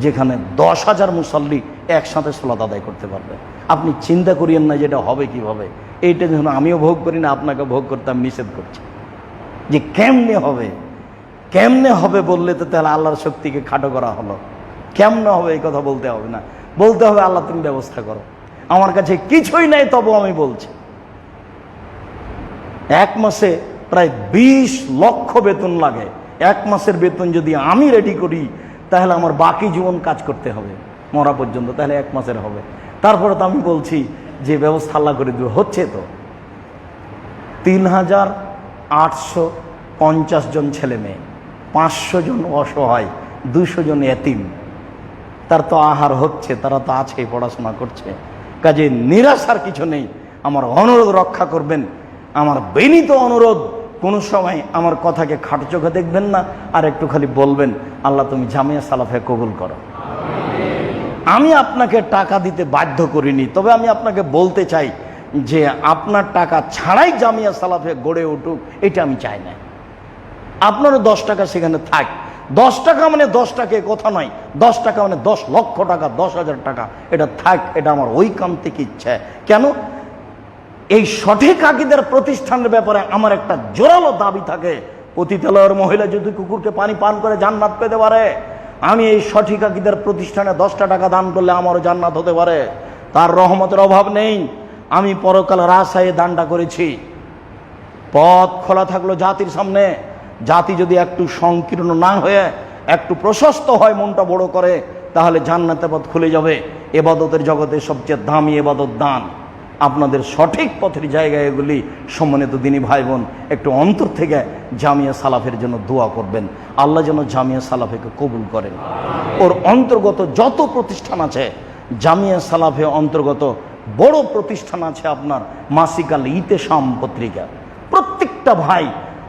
যেখানে 10,000 মুসল্লি একসাথে সালাত আদায় করতে পারবে। আপনি চিন্তা করিয়েন না যেটা হবে কিভাবে। এইটা যখন আমিও ভোগ করি না, আপনাকে ভোগ করতে আমি নিষেধ করছি যে কেমনে হবে বললে তো তাহলে আল্লাহর শক্তিকে খাটো করা হলো। কেমনে হবে এই কথা বলতে হবে না, বলতে হবে আল্লাহ তুমি ব্যবস্থা করো। আমার কাছে কিছুই নাই, তবু আমি বলছি। 1 মাসে প্রায় 20 লক্ষ বেতন লাগে। 1 মাসের বেতন যদি আমি রেডি করি, তাহলে আমার বাকি জীবন কাজ করতে হবে মরা পর্যন্ত, তাহলে 1 মাসের হবে। তারপরে তো আমি বলছি যে ব্যবস্থা আল্লাহ করে দেবে, হচ্ছে তো। 3,850 জন ছেলে মেয়ে, 500 জন অসহায়, 200 জন এতিম, তার তো আহার হচ্ছে, তারা তো আছে, পড়াশোনা করছে। কাজে নিরাশার কিছু নেই। আমার অনুরোধ রক্ষা করবেন, আমার বিনীত অনুরোধ। কোনো সময় আমার কথাকে খাটো চোখে দেখবেন না, আর একটু খালি বলবেন আল্লাহ তুমি জামিয়া সালাফে কবুল করো। আমি আপনাকে টাকা দিতে বাধ্য করিনি, তবে আমি আপনাকে বলতে চাই যে আপনার টাকা ছাড়াই জামিয়া সালাফে গড়ে উঠুক, এটা আমি চাই না। আপনারও 10 টাকা সেখানে থাক। 10 টাকা মানে 10 টাকা কথা নয়, 10 টাকা মানে 10 লক্ষ টাকা, 10,000 টাকা, এটা থাক। এটা আমার ওই কান্তিক ইচ্ছা। কেন? এই সঠিক আকীদার প্রতিষ্ঠানের ব্যাপারে আমার একটা জোরালো দাবি থাকে। পতিতালয়ের মহিলা যদি কুকুরকে পানি পান করে জান্নাত পেতে পারে, আমি এই সঠিক আকীদার প্রতিষ্ঠানে 10টা টাকা দান করলে আমারও জান্নাত হতে পারে। তার রহমতের অভাব নেই। আমি পরকাল রাসায়ে দানটা করেছি, পথ খোলা থাকলো জাতির সামনে। জাতি যদি একটু সংকীর্ণ না হয়ে একটু প্রশস্ত হয়, মনটা বড় করে, তাহলে জান্নাতের পথ খুলে যাবে। ইবাদতের জগতে সবচেয়ে দামি ইবাদত দান। আপনাদের সঠিক পথের জায়গায় এগুলি। সম্মানিত দিনী ভাই বোন, একটু অন্তর থেকে জামিয়া সালাফের জন্য দোয়া করবেন। আল্লাহ যেন জামিয়া সালাফেকে কবুল করেন। ওর অন্তর্গত যত প্রতিষ্ঠান আছে, জামিয়া সালাফে অন্তর্গত বড় প্রতিষ্ঠান আছে আপনার মাসিকাল ইতেশাম পত্রিকা। প্রত্যেকটা ভাই,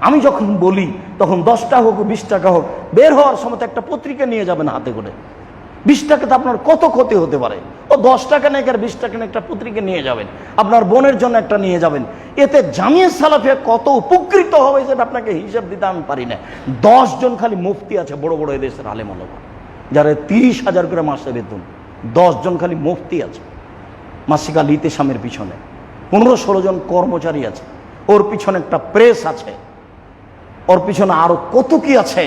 আমি যখন বলি তখন 10 টাকা হোক 20 টাকা হোক, বের হওয়ার সময় একটা পত্রিকা নিয়ে যাবেন হাতে করে। 20 টাকাতে আপনার কত ক্ষতি হতে পারে। ও 10 টাকা নেই আর 20 টাকা নেই, একটা পত্রিকা নিয়ে যাবেন, আপনার বোনের জন্য একটা নিয়ে যাবেন। এতে জামিয়া সালাফে কত উপকৃত হবে সেটা আপনাকে হিসাব দিতে আমি পারি না। 10 জন খালি মুফতি আছে, বড় বড় এদেশের আলেম ওলামা, যারা 30,000 করে মাসে বেতন। 10 জন খালি মুফতি আছে মাসিকাল ইতেশামের পিছনে। 15-16 জন কর্মচারী আছে, ওর পিছনে একটা প্রেস আছে, ওর পিছনে আরো কত কি আছে।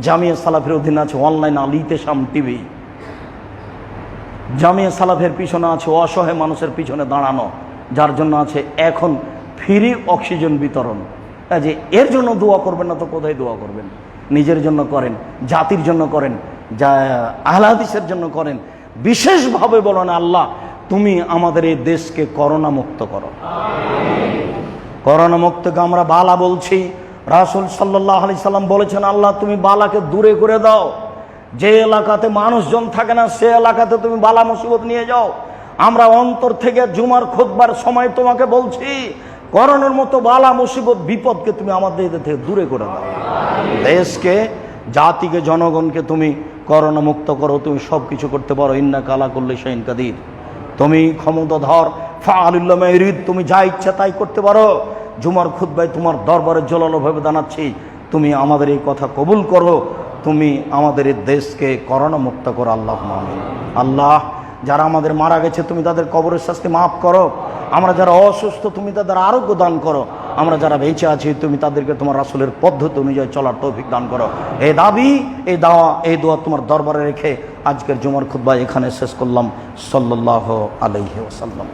জামিয়া সালাফের অধীনে আছে অনলাইন আল ইতেশাম টিভি। জামিয়া সালাফের পিছনে আছে অসহায় মানুষের পিছনে দাঁড়ানো, যার জন্য আছে এখন ফ্রি অক্সিজেন বিতরণ। যে এর জন্য দোয়া করবেন না তো কোথায় দোয়া করবেন? নিজের জন্য করেন, জাতির জন্য করেন, যা আহলে হাদিসের জন্য করেন। বিশেষভাবে বলেন, আল্লাহ তুমি আমাদের এই দেশকে করোনা মুক্ত করো। করোনা মুক্তকে আমরা বালা বলছি। রাসূল সাল্লাল্লাহু আলাইহি সাল্লাম বলেছেন, আল্লাহ তুমি বালাকে দূরে করে দাও। যে এলাকাতে মানুষজন থাকে না সে এলাকাতে তুমি বালা মুসিবত নিয়ে যাও। আমরা অন্তর থেকে জুমার খুতবার সময় তোমাকে বলছি, করোনার মতো বালা মুসিবত বিপদকে তুমি আমাদের থেকে দূরে করে দাও। দেশকে, জাতিকে, জনগণকে তুমি করোনা মুক্ত করো। তুমি সব কিছু করতে পারো। ইন্নাকা আলা কুল্লি শাইইন কাদির। তুমি ক্ষমতাধর, ফাআলুল লিমা ইউরিদ। তুমি যা ইচ্ছা তাই করতে পারো। জুমার খুতবায় তোমার দরবারে জোরালোভাবে জানাচ্ছি, তুমি আমাদের এই কথা কবুল করো। তুমি আমাদের এই দেশকে করোনা মুক্ত করো। আল্লাহুম্মা আমিন। আল্লাহ, যারা আমাদের মারা গেছে তুমি তাদের কবরের শাস্তি মাফ করো। আমরা যারা অসুস্থ তুমি তাদের আরোগ্য দান করো। আমরা যারা বেঁচে আছি তুমি তাদেরকে তোমার রাসূলের পদ্ধতি অনুযায়ী চলার তৌফিক দান করো। এই দাবি, এই দাওয়া, এই দোয়া তোমার দরবারে রেখে আজকের জুমার খুতবা এখানে শেষ করলাম। সাল্লাল্লাহু আলাইহি ওয়াসাল্লাম।